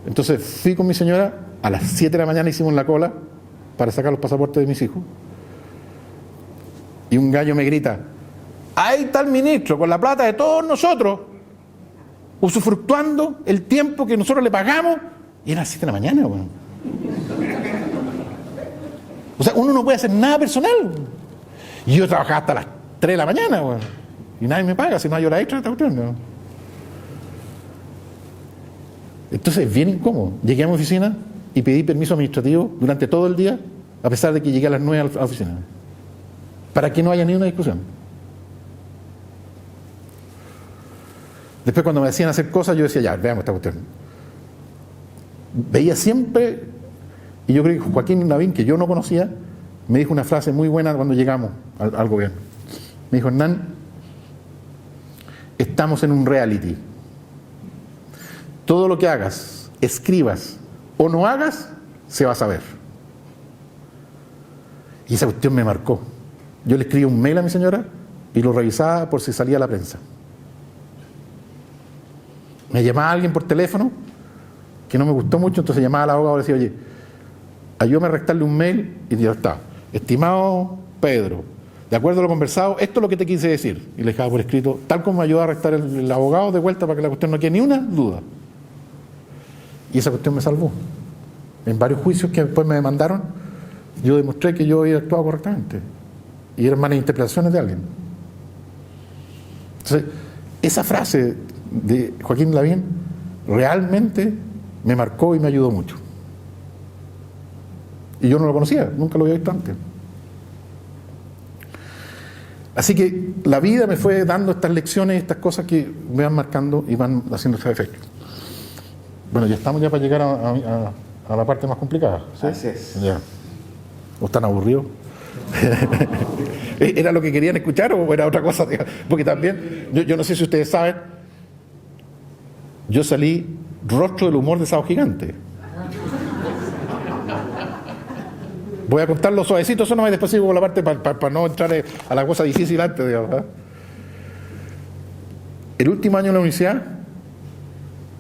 Entonces fui con mi señora, a las 7 de la mañana hicimos la cola para sacar los pasaportes de mis hijos. Y un gallo me grita, ahí está el ministro, con la plata de todos nosotros, usufructuando el tiempo que nosotros le pagamos, y eran las 7 de la mañana. Bueno. O sea, uno no puede hacer nada personal. Y yo trabajaba hasta las 3 de la mañana, bueno, y nadie me paga, si no hay hora extra, ¿no? Entonces es bien incómodo. Llegué a mi oficina y pedí permiso administrativo durante todo el día, a pesar de que llegué a las 9 a la oficina, para que no haya ni una discusión. Después, cuando me decían hacer cosas, yo decía, ya, veamos esta cuestión. Veía siempre, y yo creo que Joaquín Lavín, que yo no conocía, me dijo una frase muy buena cuando llegamos al gobierno. Me dijo, Hernán, estamos en un reality. Todo lo que hagas, escribas o no hagas, se va a saber. Y esa cuestión me marcó. Yo le escribí un mail a mi señora y lo revisaba por si salía a la prensa. Me llamaba alguien por teléfono que no me gustó mucho, entonces llamaba al abogado y le decía, oye, ayúdame a redactarle un mail y ya está. Estimado Pedro, de acuerdo a lo conversado, esto es lo que te quise decir. Y le dejaba por escrito, tal como me ayudó a redactar el abogado de vuelta para que la cuestión no quede ni una duda. Y esa cuestión me salvó. En varios juicios que después me demandaron, yo demostré que yo había actuado correctamente. Y eran malas interpretaciones de alguien. Entonces, esa frase de Joaquín Lavín realmente me marcó y me ayudó mucho. Y yo no lo conocía, nunca lo había visto antes. Así que la vida me fue dando estas lecciones, estas cosas que me van marcando y van haciendo ese efecto. Bueno, ya estamos ya para llegar a la parte más complicada, ¿sí? Así es. Ya. ¿O están aburridos? ¿Era lo que querían escuchar o era otra cosa? Porque también, yo no sé si ustedes saben, yo salí rostro del humor de Sábado Gigante. Voy a contarlo suavecito, eso no y después sigo con la parte para no entrar a la cosa difícil antes, digamos, ¿eh? El último año en la universidad,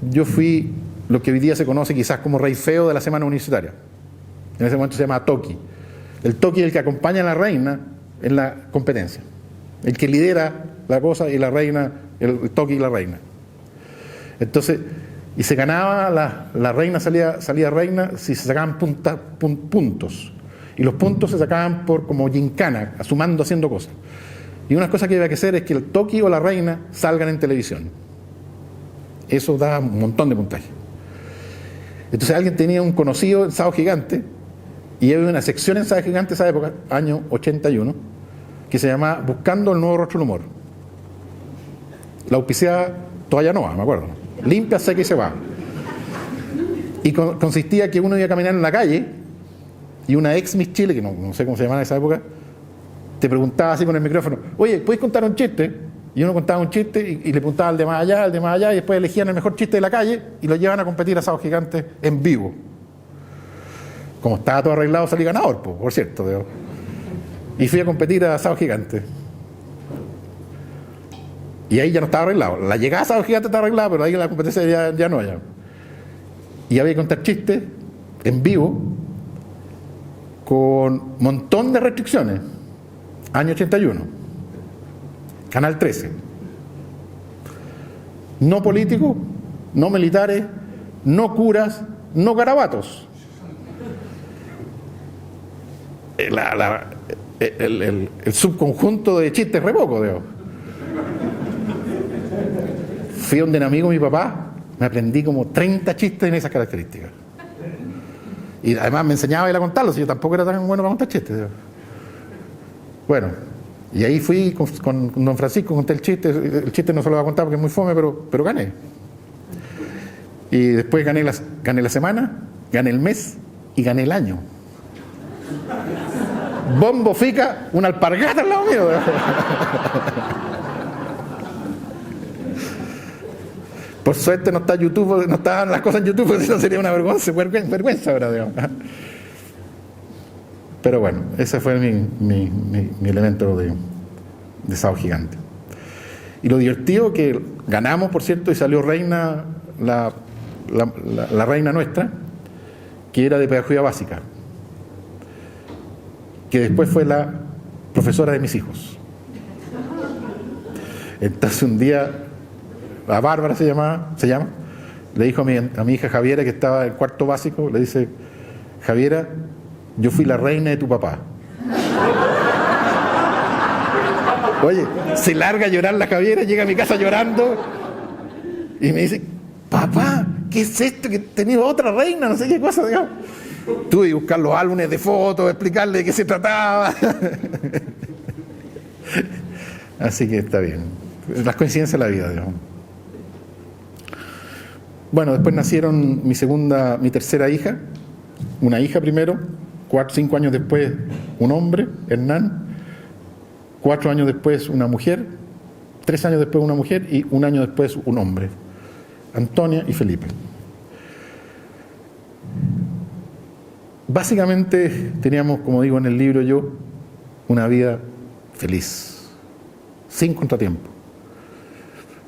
yo fui lo que hoy día se conoce quizás como rey feo de la semana universitaria. En ese momento se llama Toki. El Toki es el que acompaña a la reina en la competencia. El que lidera la cosa y la reina, el Toki y la reina. Entonces, y se ganaba, la reina salía reina si se sacaban puntos. Y los puntos se sacaban por como gincana, sumando, haciendo cosas. Y una cosa que había que hacer es que el Toki o la reina salgan en televisión. Eso da un montón de puntaje. Entonces alguien tenía un conocido en Sábado Gigante, y había una sección en Sábado Gigante esa época, año 81, que se llamaba Buscando el nuevo rostro del humor. La auspiciaba Toalla Nova, me acuerdo. Limpia, seca y se va. Y consistía que uno iba a caminar en la calle y una ex Miss Chile, que no sé cómo se llamaba en esa época, te preguntaba así con el micrófono, oye, ¿puedes contar un chiste? Y uno contaba un chiste y le preguntaba al de más allá, y después elegían el mejor chiste de la calle y lo llevan a competir a Sábado Gigante en vivo. Como estaba todo arreglado, salí ganador, por cierto. Digo. Y fui a competir a Sábado Gigante. Y ahí ya no estaba arreglado. La llegada a Sábado Gigante estaba arreglada, pero ahí la competencia ya no. Y había que contar chistes en vivo con un montón de restricciones. Año 81. Canal 13. No políticos, no militares, no curas, no garabatos. El subconjunto de chistes re poco, digo. Fui donde un amigo de mi papá, me aprendí como 30 chistes en esas características. Y además me enseñaba a ir a contarlos, y yo tampoco era tan bueno para contar chistes. Digo. Bueno, y ahí fui con don Francisco, conté el chiste no se lo voy a contar porque es muy fome, pero gané. Y después gané la semana, gané el mes y gané el año. Bombo, fica, una alpargata al lado mío. Por suerte no está YouTube, no estaban las cosas en YouTube, porque si no sería una vergüenza ahora, digamos. Pero bueno, ese fue mi elemento de Sábado Gigante. Y lo divertido que ganamos, por cierto, y salió reina, la reina nuestra, que era de pedagogía básica, que después fue la profesora de mis hijos. Entonces un día, a Bárbara se llama, le dijo a mi hija Javiera, que estaba en cuarto básico, le dice, Javiera, yo fui la reina de tu papá. Oye, se larga a llorar la Javiera, llega a mi casa llorando y me dice, papá, ¿qué es esto? Que he tenido otra reina, no sé qué cosa, digamos. Tuve que buscar los álbumes de fotos, explicarle de qué se trataba. Así que está bien. Las coincidencias de la vida, digamos. Bueno, después nacieron mi tercera hija, una hija primero, 5 años después un hombre, Hernán, 4 años después una mujer, 3 años después una mujer y 1 año después un hombre, Antonia y Felipe. Básicamente teníamos, como digo en el libro yo, una vida feliz, sin contratiempo.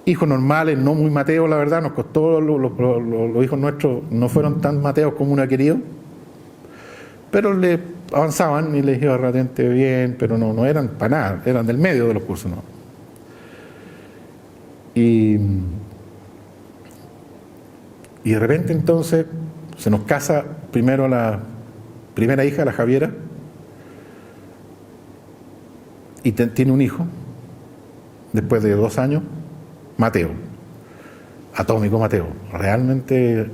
Hijos normales, no muy mateos, la verdad, nos costó, los hijos nuestros no fueron tan mateos como uno ha querido, pero le avanzaban y les iba relativamente bien, pero no eran para nada, eran del medio de los cursos, ¿no? Y de repente entonces se nos casa primero la primera hija, la Javiera, y tiene un hijo, después de 2 años, Mateo, atómico Mateo, realmente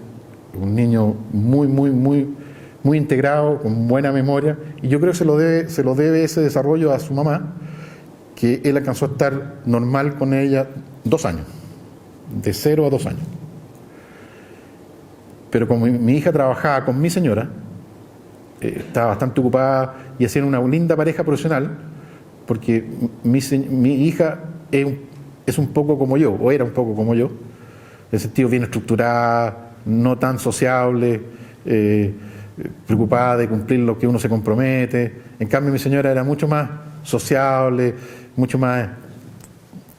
un niño muy integrado, con buena memoria, y yo creo que se lo debe ese desarrollo a su mamá, que él alcanzó a estar normal con ella 2 años, de 0 a 2 años. Pero como mi hija trabajaba con mi señora, estaba bastante ocupada y hacían una linda pareja profesional, porque mi hija es un poco como yo, o era un poco como yo, en el sentido bien estructurada, no tan sociable, preocupada de cumplir lo que uno se compromete. En cambio mi señora era mucho más sociable, mucho más,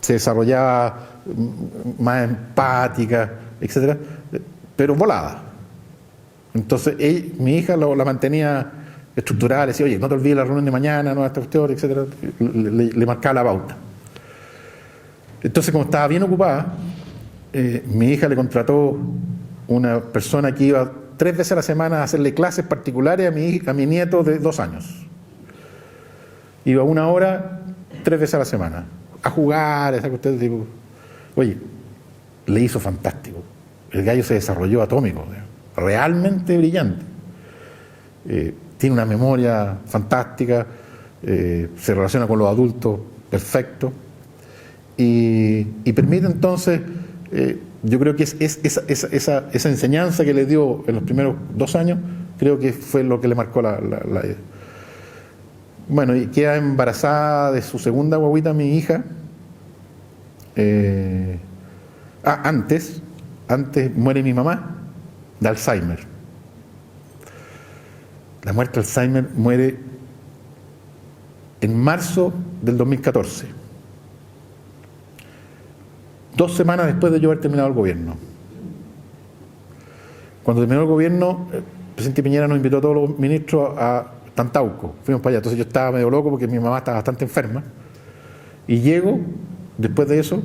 se desarrollaba más empática, etcétera, pero volada. Entonces mi hija la mantenía estructurada, le decía, oye, no te olvides la reunión de mañana, no esta cuestión, etcétera, le marcaba la pauta. Entonces, como estaba bien ocupada, mi hija le contrató una persona que iba 3 veces a la semana a hacerle clases particulares a mi nieto de 2 años. Iba 1 hora, 3 veces a la semana, a jugar, esa cuestión, digo, oye, le hizo fantástico. El gallo se desarrolló atómico, realmente brillante. Tiene una memoria fantástica, se relaciona con los adultos perfecto, y permite entonces, yo creo que esa enseñanza que le dio en los primeros 2 años, creo que fue lo que le marcó la vida. Bueno, y queda embarazada de su segunda guaguita, mi hija. Antes muere mi mamá de Alzheimer. La muerte de Alzheimer muere en marzo del 2014, 2 semanas después de yo haber terminado el gobierno. Cuando terminó el gobierno, el presidente Piñera nos invitó a todos los ministros a Tantauco, fuimos para allá. Entonces yo estaba medio loco porque mi mamá estaba bastante enferma, y llego después de eso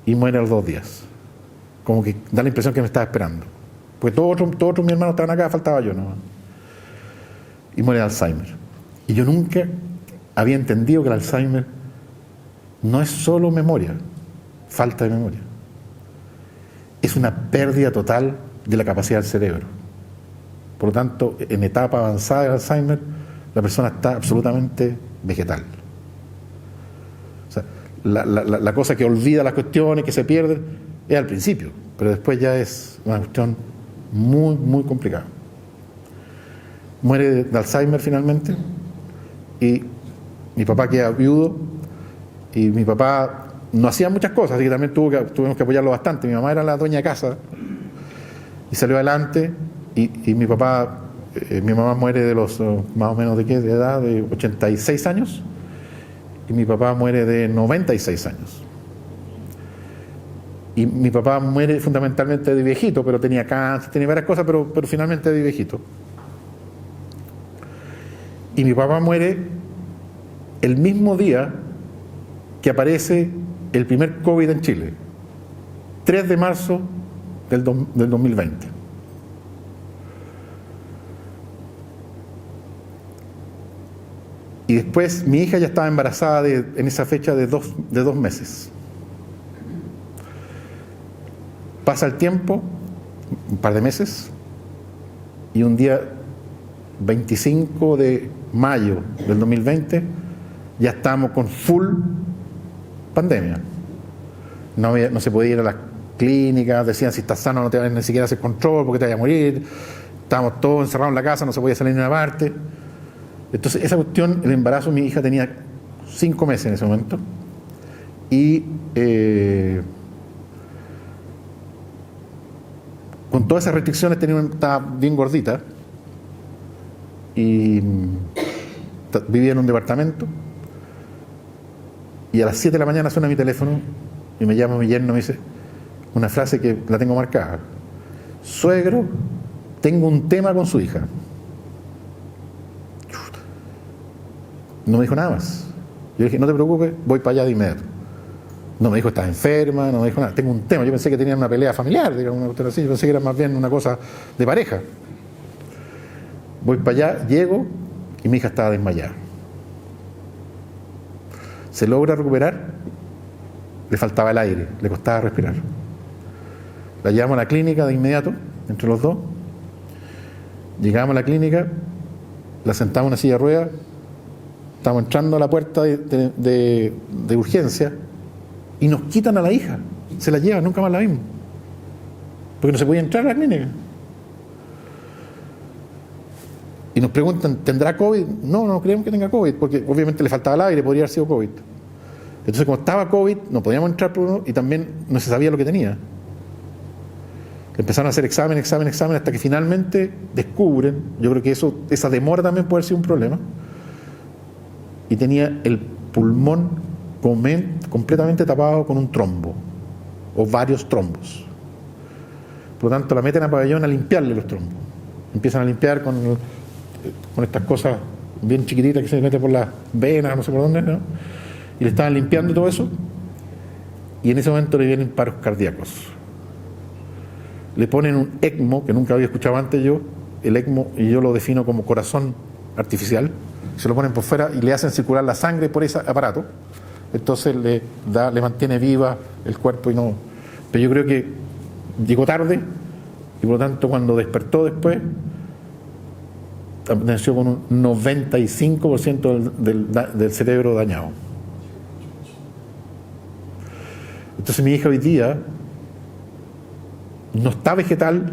y muere a los 2 días, como que da la impresión que me estaba esperando, pues todos otros mis hermanos estaban acá, faltaba yo, ¿no? Y muere de Alzheimer. Y yo nunca había entendido que el Alzheimer no es solo memoria, falta de memoria, es una pérdida total de la capacidad del cerebro. Por lo tanto, en etapa avanzada del Alzheimer, la persona está absolutamente vegetal. O sea, la cosa que olvida las cuestiones, que se pierde, es al principio, pero después ya es una cuestión muy complicada. Muere de Alzheimer finalmente, y mi papá queda viudo, y mi papá no hacía muchas cosas, así que también tuvimos que apoyarlo bastante. Mi mamá era la dueña de casa y salió adelante, y mi papá, mi mamá muere de los más o menos de edad, de 86 años, y mi papá muere de 96 años. Y mi papá muere fundamentalmente de viejito, pero tenía cáncer, tenía varias cosas, pero finalmente de viejito. Y mi papá muere el mismo día que aparece el primer COVID en Chile, 3 de marzo del 2020. Y después mi hija ya estaba embarazada en esa fecha de 2 meses. Pasa el tiempo, un par de meses, y un día 25 de mayo del 2020 ya estábamos con full pandemia. No se podía ir a las clínicas, decían si estás sano no te vas ni siquiera a hacer control porque te vas a morir. Estábamos todos encerrados en la casa, no se podía salir ni a una parte. Entonces esa cuestión, el embarazo, mi hija tenía 5 meses en ese momento, y con todas esas restricciones estaba bien gordita, y vivía en un departamento, y a las 7 de la mañana suena mi teléfono y me llama mi yerno y me dice una frase que la tengo marcada: suegro, tengo un tema con su hija. No me dijo nada más. Yo dije, no te preocupes, voy para allá de inmediato. No me dijo, estás enferma, no me dijo nada. Tengo un tema. Yo pensé que tenían una pelea familiar, digamos, una cuestión así. Yo pensé que era más bien una cosa de pareja. Voy para allá, llego y mi hija estaba desmayada. Se logra recuperar, le faltaba el aire, le costaba respirar. La llevamos a la clínica de inmediato, entre los dos. Llegamos a la clínica, la sentamos en una silla de ruedas, estamos entrando a la puerta de urgencia y nos quitan a la hija, se la llevan, nunca más la vimos, porque no se podía entrar a la clínica. Y nos preguntan, ¿tendrá COVID? No creemos que tenga COVID, porque obviamente le faltaba el aire, podría haber sido COVID. Entonces, como estaba COVID, no podíamos entrar por uno y también no se sabía lo que tenía. Empezaron a hacer examen, hasta que finalmente descubren, yo creo que esa demora también puede haber sido un problema, y tenía el pulmón completamente tapado con un trombo, o varios trombos. Por lo tanto, la meten a pabellón a limpiarle los trombos. Empiezan a limpiar con estas cosas bien chiquititas que se meten por las venas, no sé por dónde, ¿no? Y le estaban limpiando todo eso, y en ese momento le vienen paros cardíacos. Le ponen un ECMO, que nunca había escuchado antes yo, el ECMO, y yo lo defino como corazón artificial, se lo ponen por fuera y le hacen circular la sangre por ese aparato, entonces le mantiene viva el cuerpo y no... Pero yo creo que llegó tarde, y por lo tanto cuando despertó después, nació con un 95% del cerebro dañado. Entonces mi hija hoy día no está vegetal,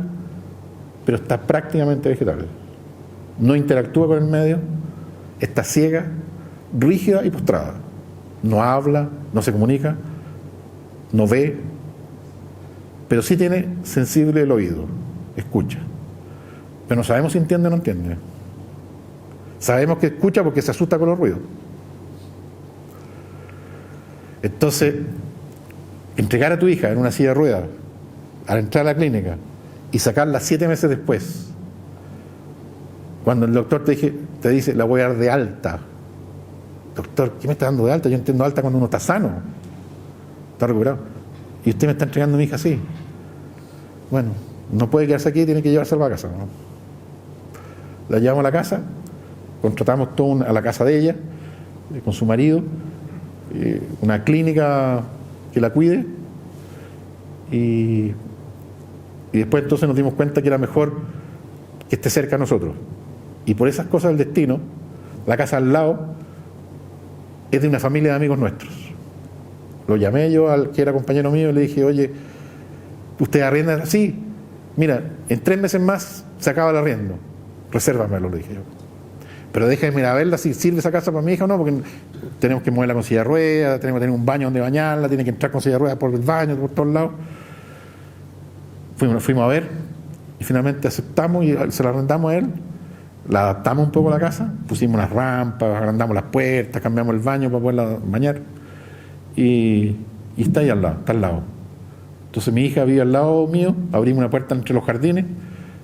pero está prácticamente vegetal. No interactúa con el medio, está ciega, rígida y postrada. No habla, no se comunica, no ve, pero sí tiene sensible el oído, escucha. Pero no sabemos si entiende o no entiende. Sabemos que escucha porque se asusta con los ruidos. Entonces, entregar a tu hija en una silla de ruedas al entrar a la clínica y sacarla 7 meses después, cuando el doctor te dice, la voy a dar de alta. Doctor, ¿qué me está dando de alta? Yo entiendo alta cuando uno está sano, está recuperado. Y usted me está entregando a mi hija así. Bueno, no puede quedarse aquí, tiene que llevarse a la casa, ¿no? La llevamos a la casa, contratamos a la casa de ella, con su marido, una clínica que la cuide, y después entonces nos dimos cuenta que era mejor que esté cerca de nosotros. Y por esas cosas del destino, la casa al lado es de una familia de amigos nuestros. Lo llamé yo al que era compañero mío y le dije, oye, ¿usted arrienda? Sí, mira, en 3 meses más se acaba el arriendo, resérvamelo, le dije yo. Pero déjame ir a verla si sirve esa casa para mi hija o no, porque tenemos que moverla con silla de ruedas, tenemos que tener un baño donde bañarla, tiene que entrar con silla de ruedas por el baño, por todos lados. Fuimos a ver y finalmente aceptamos y se la arrendamos a él. La adaptamos un poco a la casa, pusimos unas rampas, agrandamos las puertas, cambiamos el baño para poderla bañar, y está ahí al lado, está al lado. Entonces mi hija vive al lado mío, abrimos una puerta entre los jardines,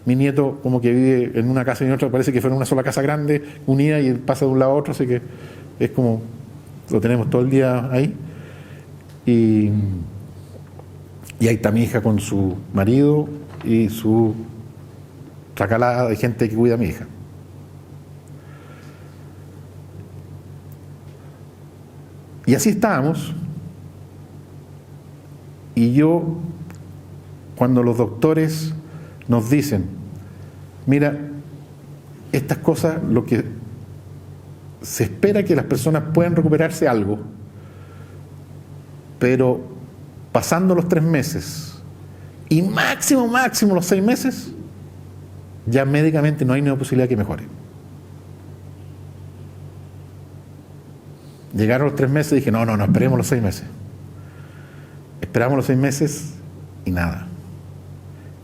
mi nieto como que vive en una casa y en otra, parece que fuera una sola casa grande, unida, y pasa de un lado a otro, así que es como, lo tenemos todo el día ahí. Y ahí está mi hija con su marido y su tracalada de gente que cuida a mi hija. Y así estábamos. Y yo, cuando los doctores nos dicen, mira, estas cosas, lo que se espera que las personas puedan recuperarse algo, pero pasando los 3 meses y máximo los 6 meses, ya médicamente no hay ninguna posibilidad que mejore. Llegaron los 3 meses y dije, no, esperemos los 6 meses. Esperamos los 6 meses y nada.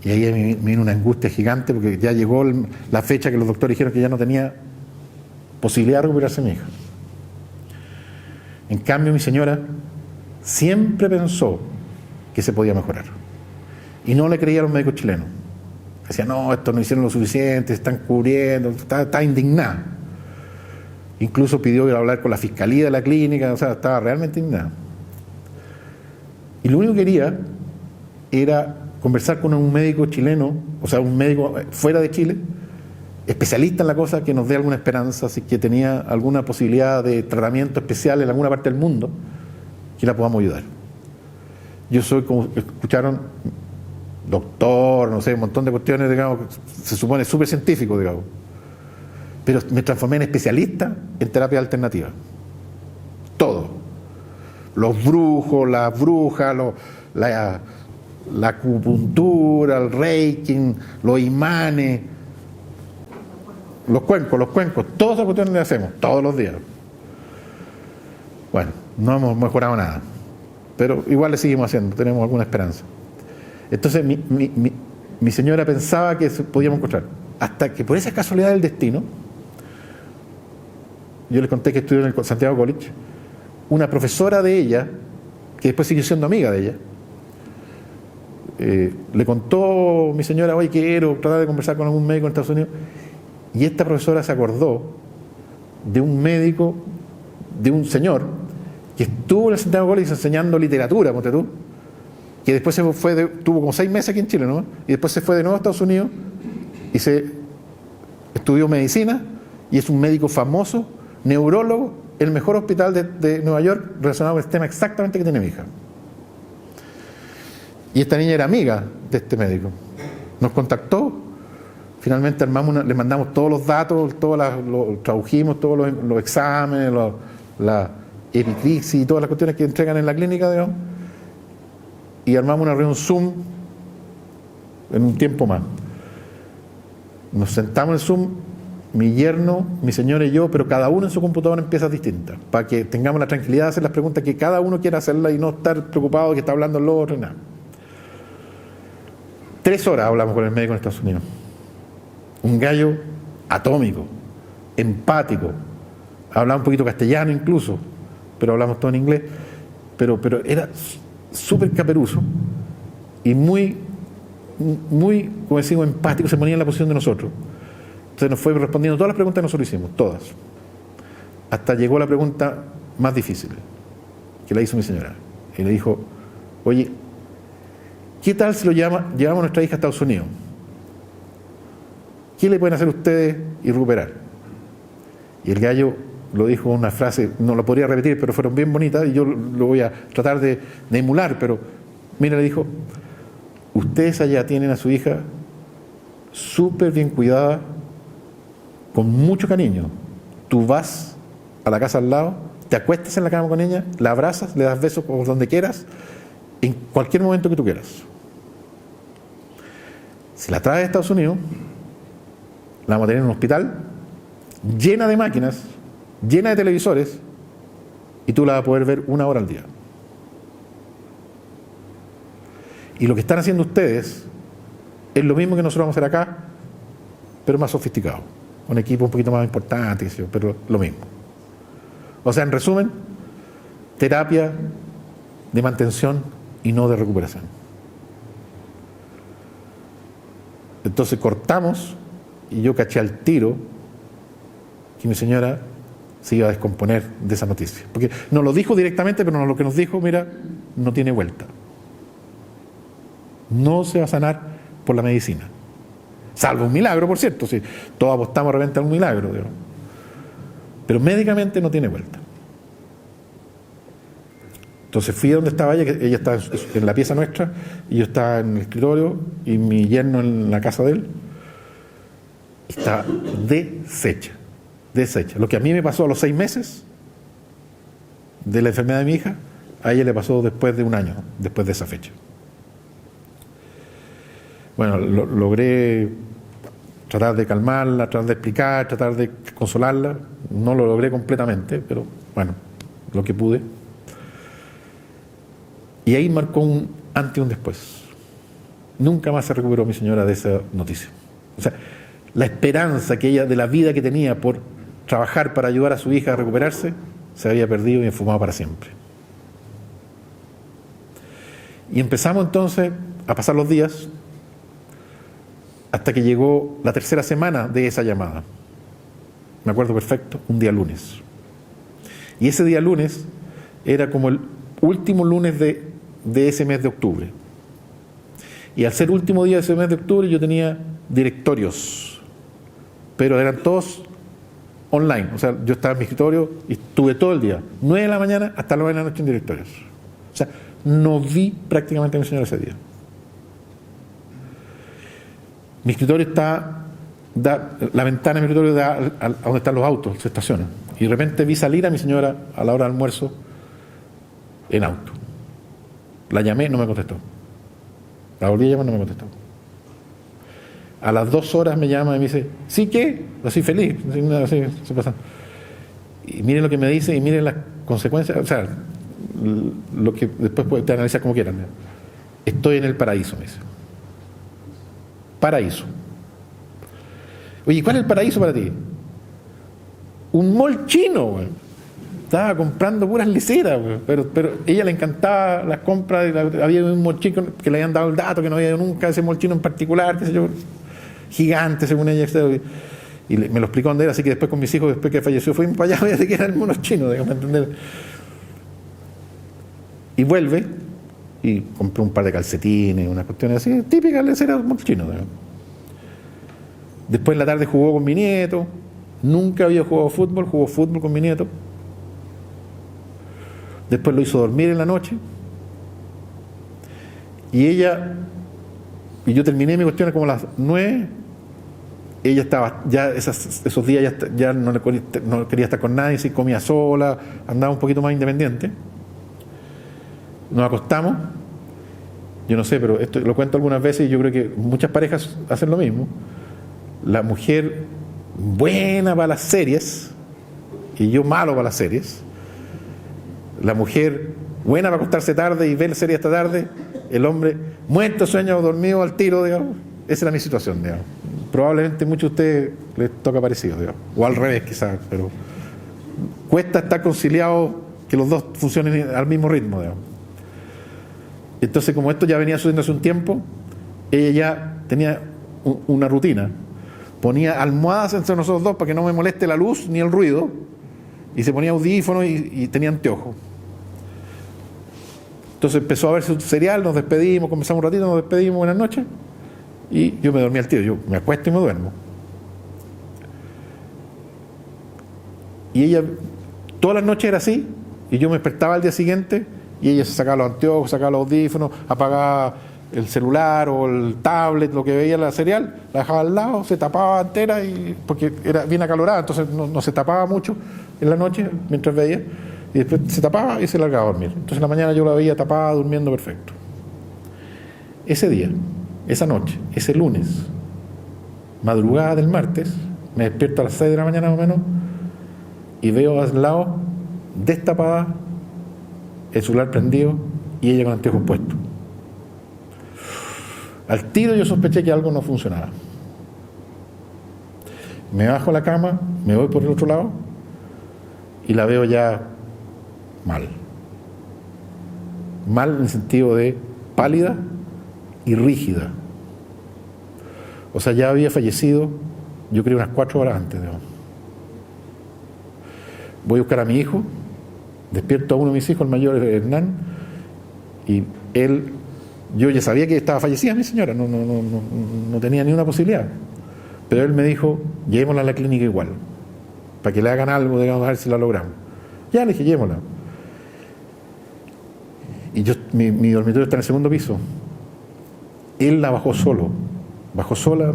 Y ahí me vino una angustia gigante, porque ya llegó la fecha que los doctores dijeron que ya no tenía posibilidad de recuperarse mi hija. En cambio, mi señora siempre pensó que se podía mejorar. Y no le creía a los médicos chilenos. Decía, no, esto no hicieron lo suficiente, se están cubriendo, está indignada. Incluso pidió ir a hablar con la fiscalía de la clínica, o sea, estaba realmente indignada. Y lo único que quería era conversar con un médico chileno, o sea, un médico fuera de Chile, especialista en la cosa, que nos dé alguna esperanza, si que tenía alguna posibilidad de tratamiento especial en alguna parte del mundo, que la podamos ayudar. Yo soy, como escucharon, doctor, no sé, un montón de cuestiones, digamos, se supone súper científico, digamos. Pero me transformé en especialista en terapia alternativa. Todo. Los brujos, las brujas, la acupuntura, el reiki, los imanes, los cuencos, todas esas cuestiones las hacemos todos los días. Bueno, no hemos mejorado nada, pero igual le seguimos haciendo, tenemos alguna esperanza. Entonces mi señora pensaba que podíamos encontrar, hasta que por esa casualidad del destino, yo les conté que estudió en el Santiago College, una profesora de ella, que después siguió siendo amiga de ella, le contó mi señora, oye, quiero tratar de conversar con algún médico en Estados Unidos, y esta profesora se acordó de un médico, de un señor que estuvo en el Santiago College enseñando literatura, ponte tú, que después tuvo como 6 meses aquí en Chile, ¿no? Y después se fue de nuevo a Estados Unidos y estudió medicina, y es un médico famoso, neurólogo, el mejor hospital de Nueva York relacionado con el tema exactamente que tiene mi hija. Y esta niña era amiga de este médico. Nos contactó, finalmente le mandamos todos los datos, lo tradujimos, todos los exámenes, la epicrisis y todas las cuestiones que entregan en la clínica, digamos, y armamos una reunión Zoom en un tiempo más. Nos sentamos en Zoom, mi yerno, mi señora y yo, pero cada uno en su computadora en piezas distintas, para que tengamos la tranquilidad de hacer las preguntas que cada uno quiera hacerlas y no estar preocupado de que está hablando el otro y nada. 3 horas hablamos con el médico en Estados Unidos. Un gallo atómico, empático, hablaba un poquito castellano incluso, pero hablamos todo en inglés, pero era súper caperuzo y muy, como decimos, empático, se ponía en la posición de nosotros. Entonces nos fue respondiendo todas las preguntas que nosotros hicimos, todas. Hasta llegó la pregunta más difícil, que la hizo mi señora. Y le dijo, oye, ¿qué tal si llevamos a nuestra hija a Estados Unidos? ¿Qué le pueden hacer ustedes y recuperar? Y el gallo lo dijo una frase, no lo podría repetir, pero fueron bien bonitas y yo lo voy a tratar de emular, pero mira, le dijo, ustedes allá tienen a su hija súper bien cuidada, con mucho cariño. Tú vas a la casa al lado, te acuestas en la cama con ella, la abrazas, le das besos por donde quieras, en cualquier momento que tú quieras. Si la traes a Estados Unidos, la vamos a tener en un hospital llena de máquinas, llena de televisores, y tú la vas a poder ver 1 hora al día. Y lo que están haciendo ustedes es lo mismo que nosotros vamos a hacer acá, pero más sofisticado, un equipo un poquito más importante, pero lo mismo. O sea, en resumen, terapia de mantención y no de recuperación. Entonces cortamos y yo caché al tiro que mi señora se iba a descomponer de esa noticia. Porque nos lo dijo directamente, pero lo que nos dijo, mira, no tiene vuelta. No se va a sanar por la medicina. Salvo un milagro, por cierto. Si todos apostamos de repente a un milagro, digamos. Pero médicamente no tiene vuelta. Entonces fui a donde estaba ella, que ella estaba en la pieza nuestra, y yo estaba en el escritorio, y mi yerno en la casa de él. Estaba deshecha. Lo que a mí me pasó a los 6 meses de la enfermedad de mi hija, a ella le pasó después de 1 año, después de esa fecha. Bueno, logré tratar de calmarla, tratar de explicar, tratar de consolarla. No lo logré completamente, pero bueno, lo que pude. Y ahí marcó un antes y un después. Nunca más se recuperó mi señora de esa noticia. O sea, la esperanza que ella, de la vida que tenía por trabajar para ayudar a su hija a recuperarse, se había perdido y enfumado para siempre. Y empezamos entonces a pasar los días hasta que llegó la 3.ª semana de esa llamada. me acuerdo perfecto, un día lunes. Y ese día lunes era como el último lunes de ese mes de octubre. Y al ser último día de ese mes de octubre yo tenía directorios, pero eran todos online. O sea, yo estaba en mi escritorio y estuve todo el día, 9 de la mañana hasta 9 de la noche en directorios. O sea, no vi prácticamente a mi señora ese día. Mi escritorio la ventana de mi escritorio da a donde están los autos, se estacionan. Y de repente vi salir a mi señora a la hora del almuerzo en auto. La llamé, no me contestó. La volví a llamar, no me contestó. A las 2 horas me llama y me dice, ¿sí qué? Así feliz, así se pasa. Y miren lo que me dice y miren las consecuencias, o sea, lo que después pueden analizar como quieran. Estoy en el paraíso, me dice. Paraíso. Oye, ¿cuál es el paraíso para ti? Un mall chino, güey. Estaba comprando puras leceras, güey. Pero ella le encantaba las compras. Había un mall chino que le habían dado el dato que no había ido nunca, ese mall chino en particular, qué sé yo, gigante según ella. Y me lo explicó dónde era, así que después con mis hijos, después que falleció, fuimos para allá, voy a que era el mono chino, déjame entender. Y vuelve y compró un par de calcetines, unas cuestiones así, típicas leceras del mall chino, digamos. Después en la tarde jugó con mi nieto. Nunca había jugado fútbol, jugó fútbol con mi nieto. Después lo hizo dormir en la noche. Y yo terminé mi cuestión como a las 9. Ella estaba, ya esos días ya no quería estar con nadie, sí, comía sola, andaba un poquito más independiente. Nos acostamos. Yo no sé, pero esto lo cuento algunas veces y yo creo que muchas parejas hacen lo mismo. La mujer buena para las series y yo malo para las series. La mujer buena para acostarse tarde y ver series hasta tarde. El hombre muerto, sueño, dormido al tiro, digamos. Esa era mi situación, digamos. Probablemente a muchos de ustedes les toca parecido, digamos. O al revés, quizás, pero cuesta estar conciliado que los dos funcionen al mismo ritmo, digamos. Entonces, como esto ya venía sucediendo hace un tiempo, ella ya tenía una rutina. Ponía almohadas entre nosotros dos para que no me moleste la luz ni el ruido, y se ponía audífonos y tenía anteojos. Entonces empezó a ver su serial, nos despedimos, conversamos un ratito, nos despedimos, buenas noches, y yo me dormí al tiro, yo me acuesto y me duermo. Y ella, todas las noches era así, y yo me despertaba al día siguiente, y ella se sacaba los anteojos, sacaba los audífonos, apagaba el celular o el tablet, lo que veía la serial, la dejaba al lado, se tapaba entera, porque era bien acalorada, entonces no se tapaba mucho en la noche mientras veía, y después se tapaba y se largaba a dormir. Entonces en la mañana yo la veía tapada, durmiendo perfecto. Ese día, esa noche, ese lunes, madrugada del martes, me despierto a las 6 de la mañana más o menos y veo al lado, destapada, el celular prendido y ella con anteojos puestos. Al tiro yo sospeché que algo no funcionaba. Me bajo a la cama, me voy por el otro lado y la veo ya mal. Mal en el sentido de pálida y rígida. O sea, ya había fallecido, yo creo, unas 4 horas antes. Voy a buscar a mi hijo, despierto a uno de mis hijos, el mayor, Hernán, y él... Yo ya sabía que estaba fallecida mi señora, no tenía ni una posibilidad. Pero él me dijo, llevémosla a la clínica igual, para que le hagan algo, digamos, a ver si la logramos. Ya le dije, llevémosla. Y mi dormitorio está en el segundo piso. Él la bajó solo. Bajó solo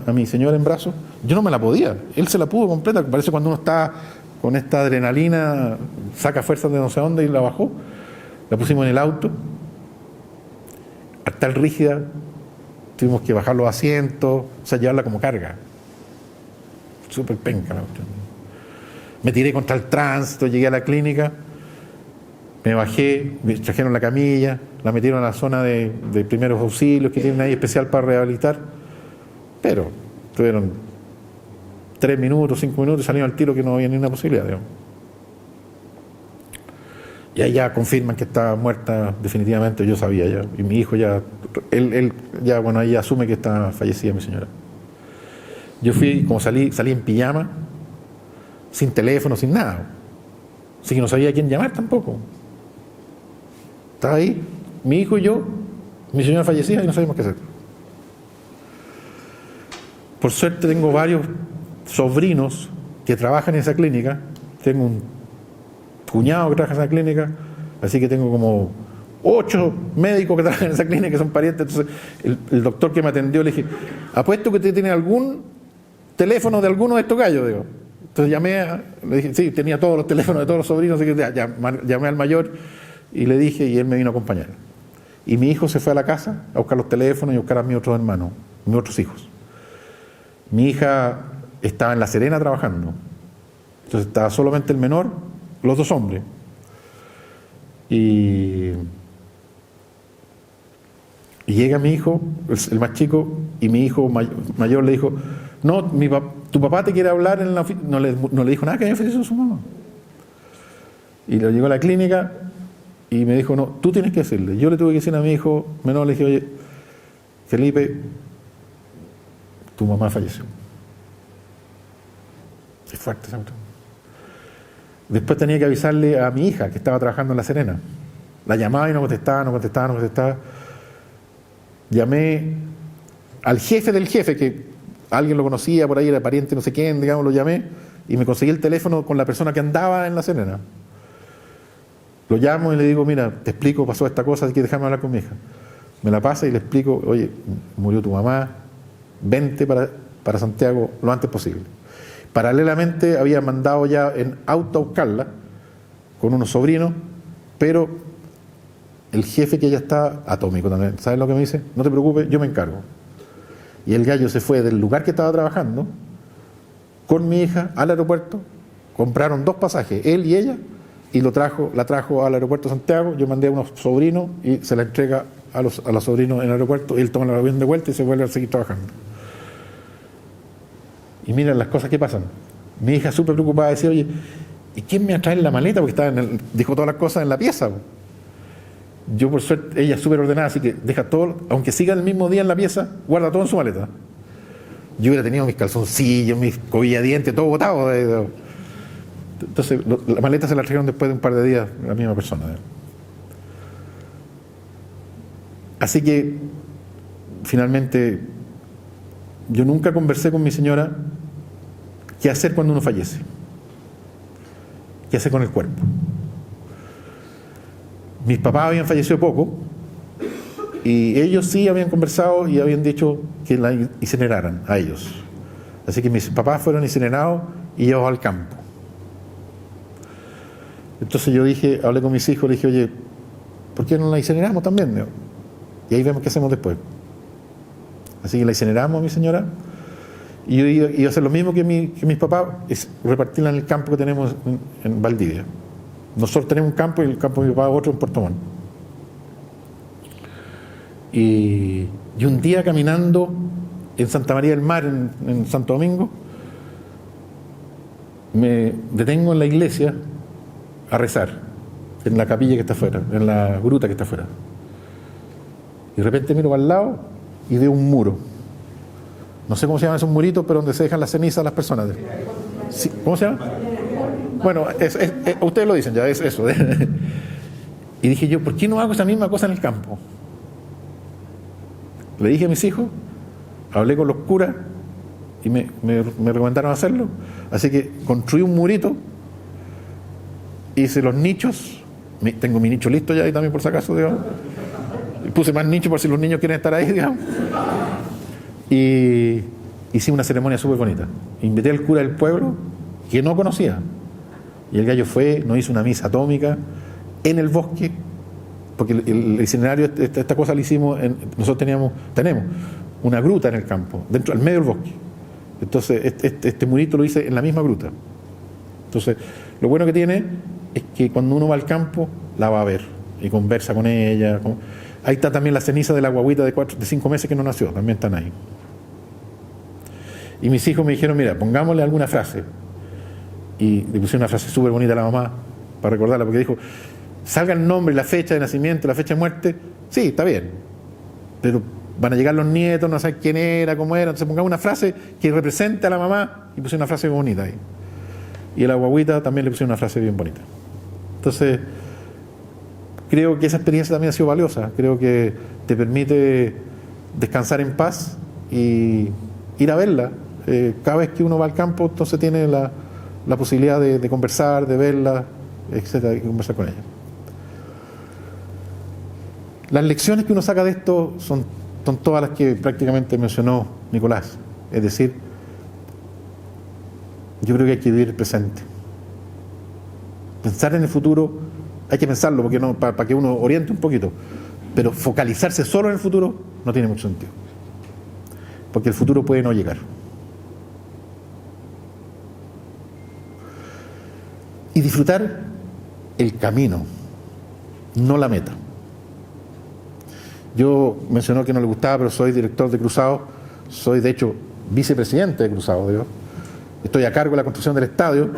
a mi señora en brazos. Yo no me la podía. Él se la pudo completa. Parece cuando uno está con esta adrenalina, saca fuerzas de no sé dónde y la bajó. La pusimos en el auto. Tal rígida, tuvimos que bajar los asientos, o sea, llevarla como carga. Súper penca la cuestión. Me tiré contra el tránsito, llegué a la clínica, me bajé, me trajeron la camilla, la metieron a la zona de primeros auxilios que tienen ahí especial para rehabilitar, pero tuvieron 3 minutos, 5 minutos y salieron al tiro que no había ni una posibilidad, digamos. Y ahí ya confirman que está muerta definitivamente, yo sabía ya, y mi hijo ya, él ya, bueno, ahí asume que está fallecida mi señora. Yo fui, como salí en pijama, sin teléfono, sin nada. Así que no sabía a quién llamar tampoco. Estaba ahí, mi hijo y yo, mi señora fallecida y no sabíamos qué hacer. Por suerte tengo varios sobrinos que trabajan en esa clínica. Tengo un cuñado que trabaja en esa clínica, así que tengo como 8 médicos que trabajan en esa clínica que son parientes. Entonces el doctor que me atendió le dije, apuesto que usted tiene algún teléfono de alguno de estos gallos, digo. Entonces le dije, sí, tenía todos los teléfonos de todos los sobrinos, así que llamé al mayor y le dije, y él me vino a acompañar. Y mi hijo se fue a la casa a buscar los teléfonos y a buscar a mis otros hermanos, mis otros hijos. Mi hija estaba en La Serena trabajando, entonces estaba solamente el menor, los 2 hombres. Y llega mi hijo, el más chico, y mi hijo mayor le dijo, no, tu papá te quiere hablar en la oficina. No le dijo nada que había fallecido su mamá. Y lo llegó a la clínica y me dijo, no, tú tienes que decirle. Yo le tuve que decir a mi hijo menor, le dije, oye, Felipe, tu mamá falleció. Es fuerte esa cuestión. Después tenía que avisarle a mi hija, que estaba trabajando en La Serena. La llamaba y no contestaba. Llamé al jefe del jefe, que alguien lo conocía por ahí, era pariente no sé quién, digamos, lo llamé y me conseguí el teléfono con la persona que andaba en La Serena. Lo llamo y le digo, mira, te explico, pasó esta cosa, hay que dejarme hablar con mi hija. Me la pasa y le explico, oye, murió tu mamá, vente para Santiago lo antes posible. Paralelamente había mandado ya en auto a buscarla con unos sobrinos, pero el jefe que ella está atómico también. ¿Sabes lo que me dice? No te preocupes, yo me encargo. Y el gallo se fue del lugar que estaba trabajando con mi hija al aeropuerto, compraron 2 pasajes, él y ella, y la trajo al aeropuerto de Santiago. Yo mandé a unos sobrinos y se la entrega a los sobrinos en el aeropuerto, y él toma el avión de vuelta y se vuelve a seguir trabajando. Y miren las cosas que pasan. Mi hija súper preocupada decía, oye, ¿y quién me va a traer la maleta? Porque dejó todas las cosas en la pieza. Yo, por suerte, ella es súper ordenada, así que deja todo, aunque siga el mismo día en la pieza, guarda todo en su maleta. Yo hubiera tenido mis calzoncillos, mis cobillas de dientes, todo botado. Entonces, la maleta se la trajeron después de un par de días la misma persona. Así que, finalmente, yo nunca conversé con mi señora qué hacer cuando uno fallece, qué hacer con el cuerpo. Mis papás habían fallecido poco y ellos sí habían conversado y habían dicho que la incineraran a ellos. Así que mis papás fueron incinerados y llevados al campo. Entonces yo hablé con mis hijos, le dije, oye, ¿por qué no la incineramos también? Y ahí vemos qué hacemos después. Así que la incineramos a mi señora, y yo iba a hacer lo mismo que mis papás, es repartirla en el campo que tenemos en Valdivia. Nosotros tenemos un campo y el campo de mi papá otro en Puerto Montt. Y un día caminando en Santa María del Mar, en Santo Domingo, me detengo en la iglesia a rezar, en la capilla que está afuera, en la gruta que está afuera. Y de repente miro para el lado y veo un muro. No sé cómo se llaman esos muritos, pero donde se dejan las cenizas a las personas. Sí, ¿cómo se llama? Bueno, ustedes lo dicen ya, es eso. Y dije yo, ¿por qué no hago esa misma cosa en el campo? Le dije a mis hijos, hablé con los curas y me recomendaron hacerlo. Así que construí un murito, hice los nichos, tengo mi nicho listo ya ahí también por si acaso, digamos. Y puse más nichos por si los niños quieren estar ahí, digamos. Y hice una ceremonia súper bonita. Invité al cura del pueblo, que no conocía. Y el gallo fue, nos hizo una misa atómica en el bosque, porque el escenario, esta cosa la hicimos, nosotros tenemos una gruta en el campo, dentro, al medio del bosque. Entonces, este murito lo hice en la misma gruta. Entonces, lo bueno que tiene es que cuando uno va al campo, la va a ver y conversa con ella. Ahí está también la ceniza de la guaguita de 5 meses que no nació, también están ahí. Y mis hijos me dijeron, mira, pongámosle alguna frase. Y le puse una frase súper bonita a la mamá para recordarla, porque dijo, salga el nombre, la fecha de nacimiento, la fecha de muerte, sí, está bien, pero van a llegar los nietos, no saben quién era, cómo era, entonces pongamos una frase que represente a la mamá y puse una frase bonita ahí. Y a la guaguita también le puse una frase bien bonita. Entonces, creo que esa experiencia también ha sido valiosa, creo que te permite descansar en paz y ir a verla. Cada vez que uno va al campo, entonces tiene la posibilidad de conversar, de verla, etcétera, y conversar con ella. Las lecciones que uno saca de esto son todas las que prácticamente mencionó Nicolás. Es decir, yo creo que hay que vivir el presente. Pensar en el futuro, hay que pensarlo porque para que uno oriente un poquito, pero focalizarse solo en el futuro no tiene mucho sentido. Porque el futuro puede no llegar. Y disfrutar el camino, no la meta. Yo mencionó que no le gustaba, pero soy director de Cruzado, soy de hecho vicepresidente de Cruzado, digo. Estoy a cargo de la construcción del estadio,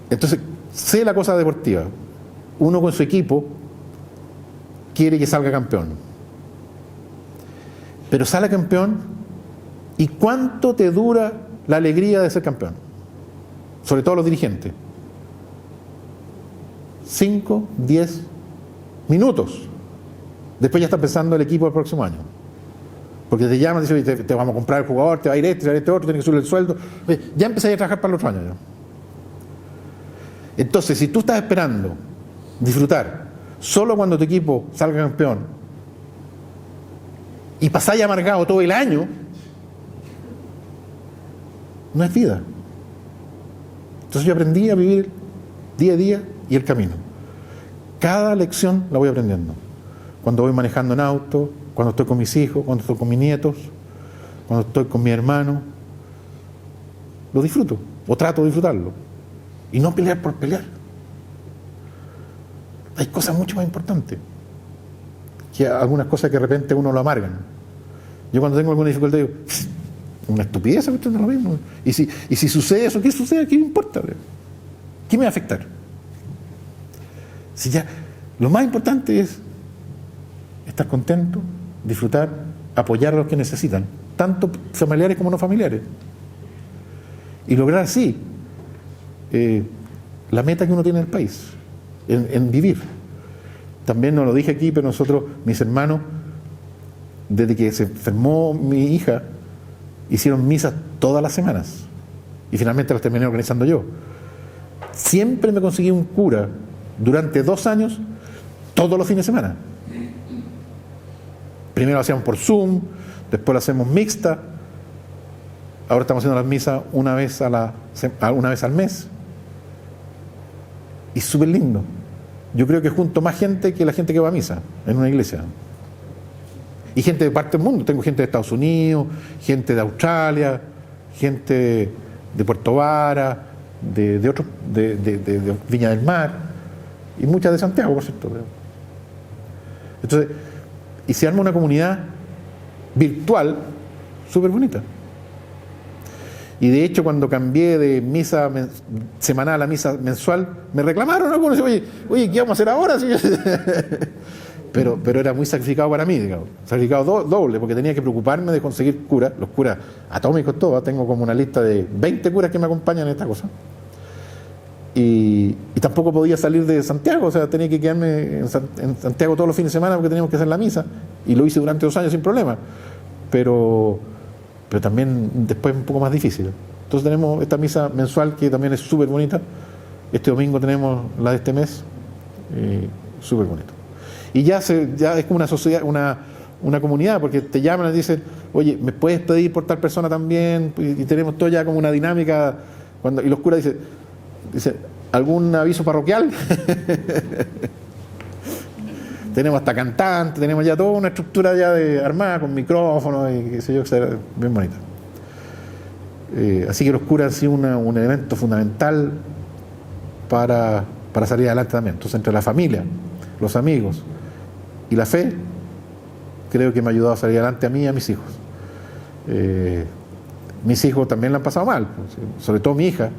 entonces sé la cosa deportiva. Uno con su equipo quiere que salga campeón, pero sale campeón y ¿cuánto te dura la alegría de ser campeón? Sobre todo los dirigentes. 5, 10 minutos. Después ya está pensando el equipo del próximo año. Porque te llaman y dicen, oye, te vamos a comprar el jugador, te va a ir este, te va a ir este otro, tienes que subir el sueldo. Oye, ya empecé a trabajar para el otro año. Entonces, si tú estás esperando disfrutar solo cuando tu equipo salga campeón y pasáis amargado todo el año, no es vida. Entonces yo aprendí a vivir día a día y el camino. Cada lección la voy aprendiendo. Cuando voy manejando en auto, cuando estoy con mis hijos, cuando estoy con mis nietos, cuando estoy con mi hermano, lo disfruto, o trato de disfrutarlo. Y no pelear por pelear. Hay cosas mucho más importantes que algunas cosas que de repente uno lo amargan. Yo cuando tengo alguna dificultad digo, una estupidez, esto no es lo mismo. Y si sucede eso, ¿qué sucede? ¿Qué me importa? ¿Qué me va a afectar? Si ya, lo más importante es estar contento, disfrutar, apoyar a los que necesitan, tanto familiares como no familiares. Y lograr así la meta que uno tiene en el país, en vivir. También no lo dije aquí, pero nosotros, mis hermanos, desde que se enfermó mi hija, hicieron misas todas las semanas. Y finalmente las terminé organizando yo. Siempre me conseguí un cura durante 2 años, todos los fines de semana. Primero lo hacíamos por Zoom, después lo hacemos mixta. Ahora estamos haciendo las misas una vez al mes. Y súper lindo. Yo creo que junto más gente que la gente que va a misa en una iglesia. Y gente de parte del mundo. Tengo gente de Estados Unidos, gente de Australia, gente de Puerto Vara, de otros, de Viña del Mar, y muchas de Santiago, por cierto. Entonces, y se arma una comunidad virtual súper bonita. Y de hecho, cuando cambié de misa semanal a misa mensual, me reclamaron algunos, oye, ¿qué vamos a hacer ahora? Pero era muy sacrificado para mí, digamos. Sacrificado doble, porque tenía que preocuparme de conseguir curas, los curas atómicos todos. Tengo como una lista de 20 curas que me acompañan en esta cosa. Y tampoco podía salir de Santiago, o sea, tenía que quedarme en Santiago todos los fines de semana porque teníamos que hacer la misa. Y lo hice durante 2 años sin problema. Pero también después un poco más difícil. Entonces tenemos esta misa mensual que también es súper bonita. Este domingo tenemos la de este mes, súper bonito. Y ya es como una sociedad, una comunidad, porque te llaman y dicen, oye, ¿me puedes pedir por tal persona también? Y tenemos todo ya como una dinámica. Y los curas dicen, ¿algún aviso parroquial? Tenemos hasta cantantes, tenemos ya toda una estructura ya armada con micrófonos y qué sé yo, bien bonita. Así que los curas han sido un elemento fundamental para salir adelante también. Entonces, entre la familia, los amigos y la fe, creo que me ha ayudado a salir adelante a mí y a mis hijos. Mis hijos también la han pasado mal, sobre todo mi hija,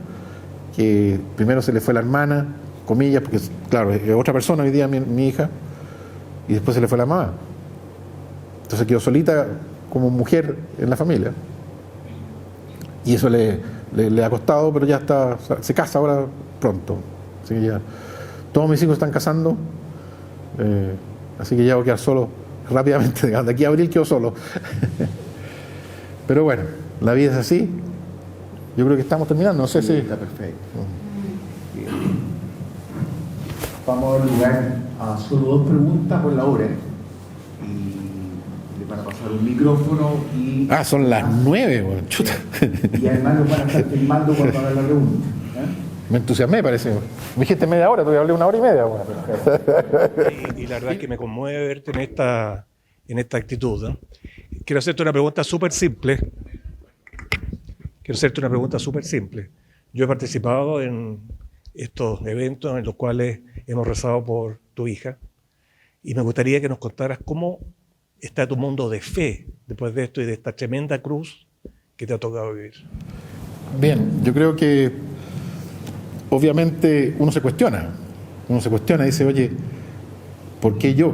que primero se le fue la hermana, comillas, porque claro, es otra persona hoy día mi hija, y después se le fue la mamá. Entonces quedó solita como mujer en la familia. Y eso le ha costado, pero ya está, se casa ahora pronto. Así que ya todos mis hijos están casando, así que ya voy a quedar solo rápidamente. De aquí a abril quedo solo. Pero bueno, la vida es así. Yo creo que estamos terminando, no sé si... Está perfecto. Bien. Vamos a dar lugar a solo 2 preguntas por la hora. Y le van a pasar un micrófono y... Ah, son las 9, bueno, chuta. Y además los van a estar filmando cuando hagan la pregunta. Me entusiasmé, parece. Me dijiste media hora, todavía hablé 1 hora y media. Bueno. Y la verdad es que me conmueve verte en esta actitud, ¿no? Quiero hacerte una pregunta súper simple. Yo he participado en estos eventos en los cuales hemos rezado por tu hija y me gustaría que nos contaras cómo está tu mundo de fe después de esto y de esta tremenda cruz que te ha tocado vivir. Bien, yo creo que obviamente uno se cuestiona, y dice, oye, ¿por qué yo?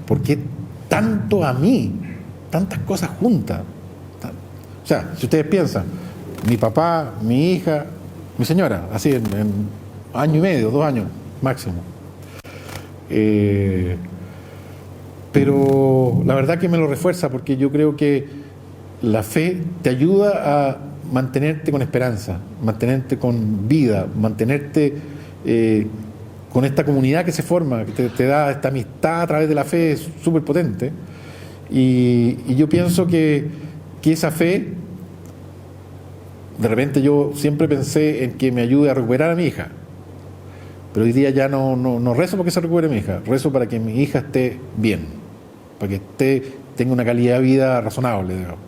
¿Por qué tanto a mí? Tantas cosas juntas. O sea, si ustedes piensan, mi papá, mi hija, mi señora, así en 1 año y medio, 2 años máximo. Pero la verdad que me lo refuerza porque yo creo que la fe te ayuda a mantenerte con esperanza, mantenerte con vida, mantenerte con esta comunidad que se forma, que te da esta amistad a través de la fe, es súper potente. Y yo pienso que esa fe, de repente yo siempre pensé en que me ayude a recuperar a mi hija, pero hoy día ya no rezo porque se recupere mi hija, rezo para que mi hija esté bien, para que tenga una calidad de vida razonable, digamos.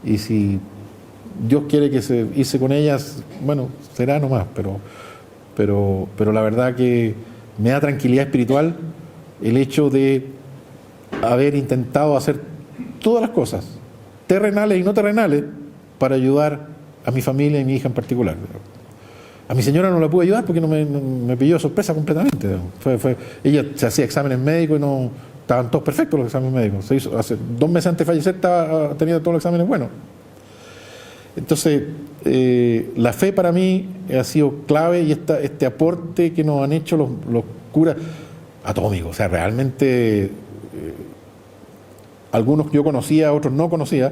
Y si Dios quiere que se irse con ellas, bueno, será nomás, pero la verdad que me da tranquilidad espiritual el hecho de haber intentado hacer todas las cosas, terrenales y no terrenales, para ayudar a mi familia y mi hija en particular. A mi señora no la pude ayudar porque me pilló de sorpresa completamente. Ella se hacía exámenes médicos y no estaban todos perfectos los exámenes médicos. Se hizo, hace 2 meses antes de fallecer tenía todos los exámenes buenos. Entonces, la fe para mí ha sido clave y este aporte que nos han hecho los curas atómicos. O sea, realmente algunos yo conocía, otros no conocía.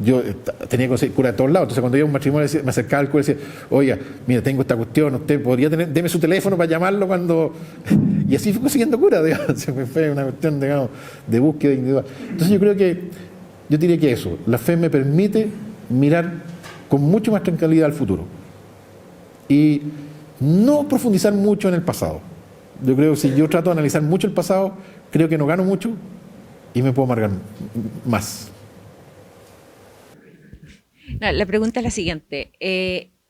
Yo tenía que conocer cura de todos lados. Entonces, cuando iba a un matrimonio, me acercaba al cura y decía, oiga, mira, tengo esta cuestión, usted podría deme su teléfono para llamarlo cuando... Y así fui consiguiendo cura, digamos. Fue una cuestión, digamos, de búsqueda individual. Entonces, yo diría que eso, la fe me permite mirar con mucho más tranquilidad al futuro y no profundizar mucho en el pasado. Yo creo que si yo trato de analizar mucho el pasado, creo que no gano mucho y me puedo amargar más. No, la pregunta es la siguiente.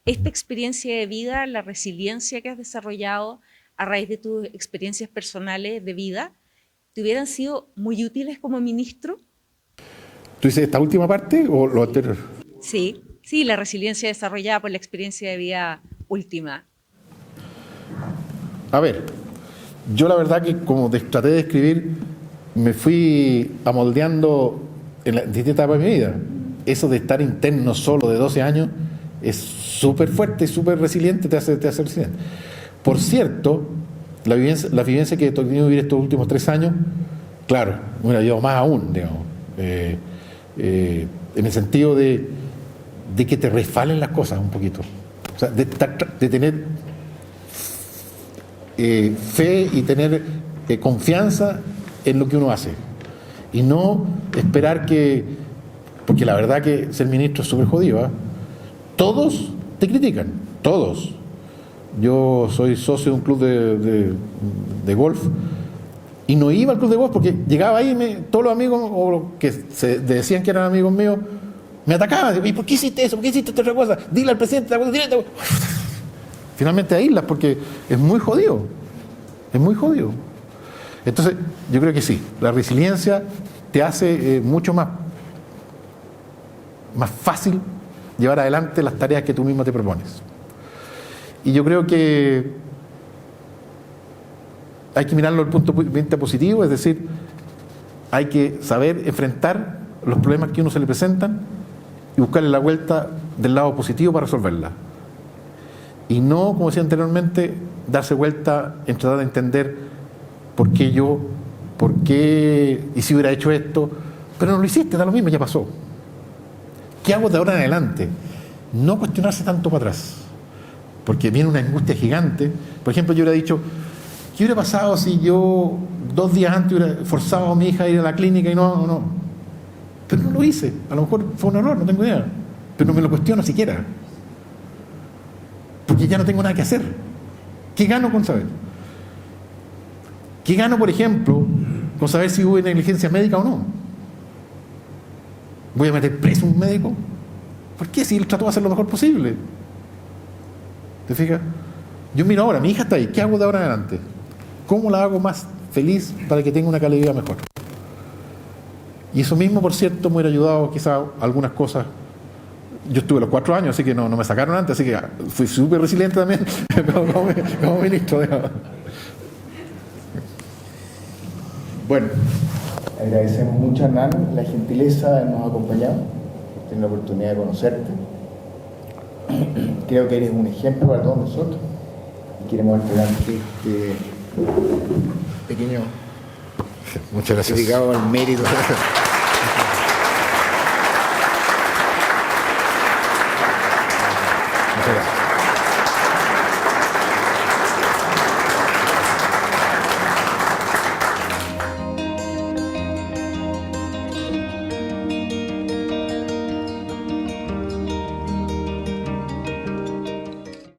Esta experiencia de vida, la resiliencia que has desarrollado a raíz de tus experiencias personales de vida, ¿te hubieran sido muy útiles como ministro? ¿Tú dices esta última parte o lo anterior? Sí, la resiliencia desarrollada por la experiencia de vida última. A ver, yo la verdad que como traté de escribir, me fui amoldeando en la distintas etapas de mi vida. Eso de estar interno solo de 12 años es súper fuerte, súper resiliente, te hace resiliente. Por cierto, la vivencia que he tenido que vivir estos últimos 3 años, claro, me hubiera ayudado más aún, digamos. En el sentido de que te resfalen las cosas un poquito. O sea, de tener fe y tener confianza en lo que uno hace. Y no esperar porque la verdad que ser ministro es súper jodido, ¿eh? Todos te critican, todos. Yo soy socio de un club de golf y no iba al club de golf porque llegaba ahí todos los amigos o los que se decían que eran amigos míos me atacaban. ¿Y por qué hiciste eso? ¿Por qué hiciste otra cosa? Dile al presidente, dile. Finalmente aíslas porque es muy jodido. Es muy jodido. Entonces, yo creo que sí, la resiliencia te hace mucho más fácil llevar adelante las tareas que tú mismo te propones. Y yo creo que hay que mirarlo desde el punto de vista positivo, es decir, hay que saber enfrentar los problemas que a uno se le presentan y buscarle la vuelta del lado positivo para resolverla. Y no, como decía anteriormente, darse vuelta en tratar de entender por qué yo, por qué, y si hubiera hecho esto, pero no lo hiciste, da lo mismo, ya pasó. ¿Qué hago de ahora en adelante? No cuestionarse tanto para atrás, porque viene una angustia gigante. Por ejemplo, yo hubiera dicho, ¿qué hubiera pasado si yo 2 días antes hubiera forzado a mi hija a ir a la clínica y no? Pero no lo hice, a lo mejor fue un error, no tengo idea, pero no me lo cuestiono siquiera, porque ya no tengo nada que hacer. ¿Qué gano con saber? ¿Qué gano, por ejemplo, con saber si hubo negligencia médica o no? ¿Voy a meter preso a un médico? ¿Por qué? Si él trató de hacer lo mejor posible. ¿Te fijas? Yo miro ahora, mi hija está ahí, ¿qué hago de ahora en adelante? ¿Cómo la hago más feliz para que tenga una calidad de vida mejor? Y eso mismo, por cierto, me hubiera ayudado quizás algunas cosas. Yo estuve los 4 años, así que no me sacaron antes, así que fui súper resiliente también como ministro. Bueno, agradecemos mucho a Hernán la gentileza de habernos acompañado, tener la oportunidad de conocerte. Creo que eres un ejemplo para todos nosotros y queremos entregarte este pequeño Muchas gracias. dedicado al mérito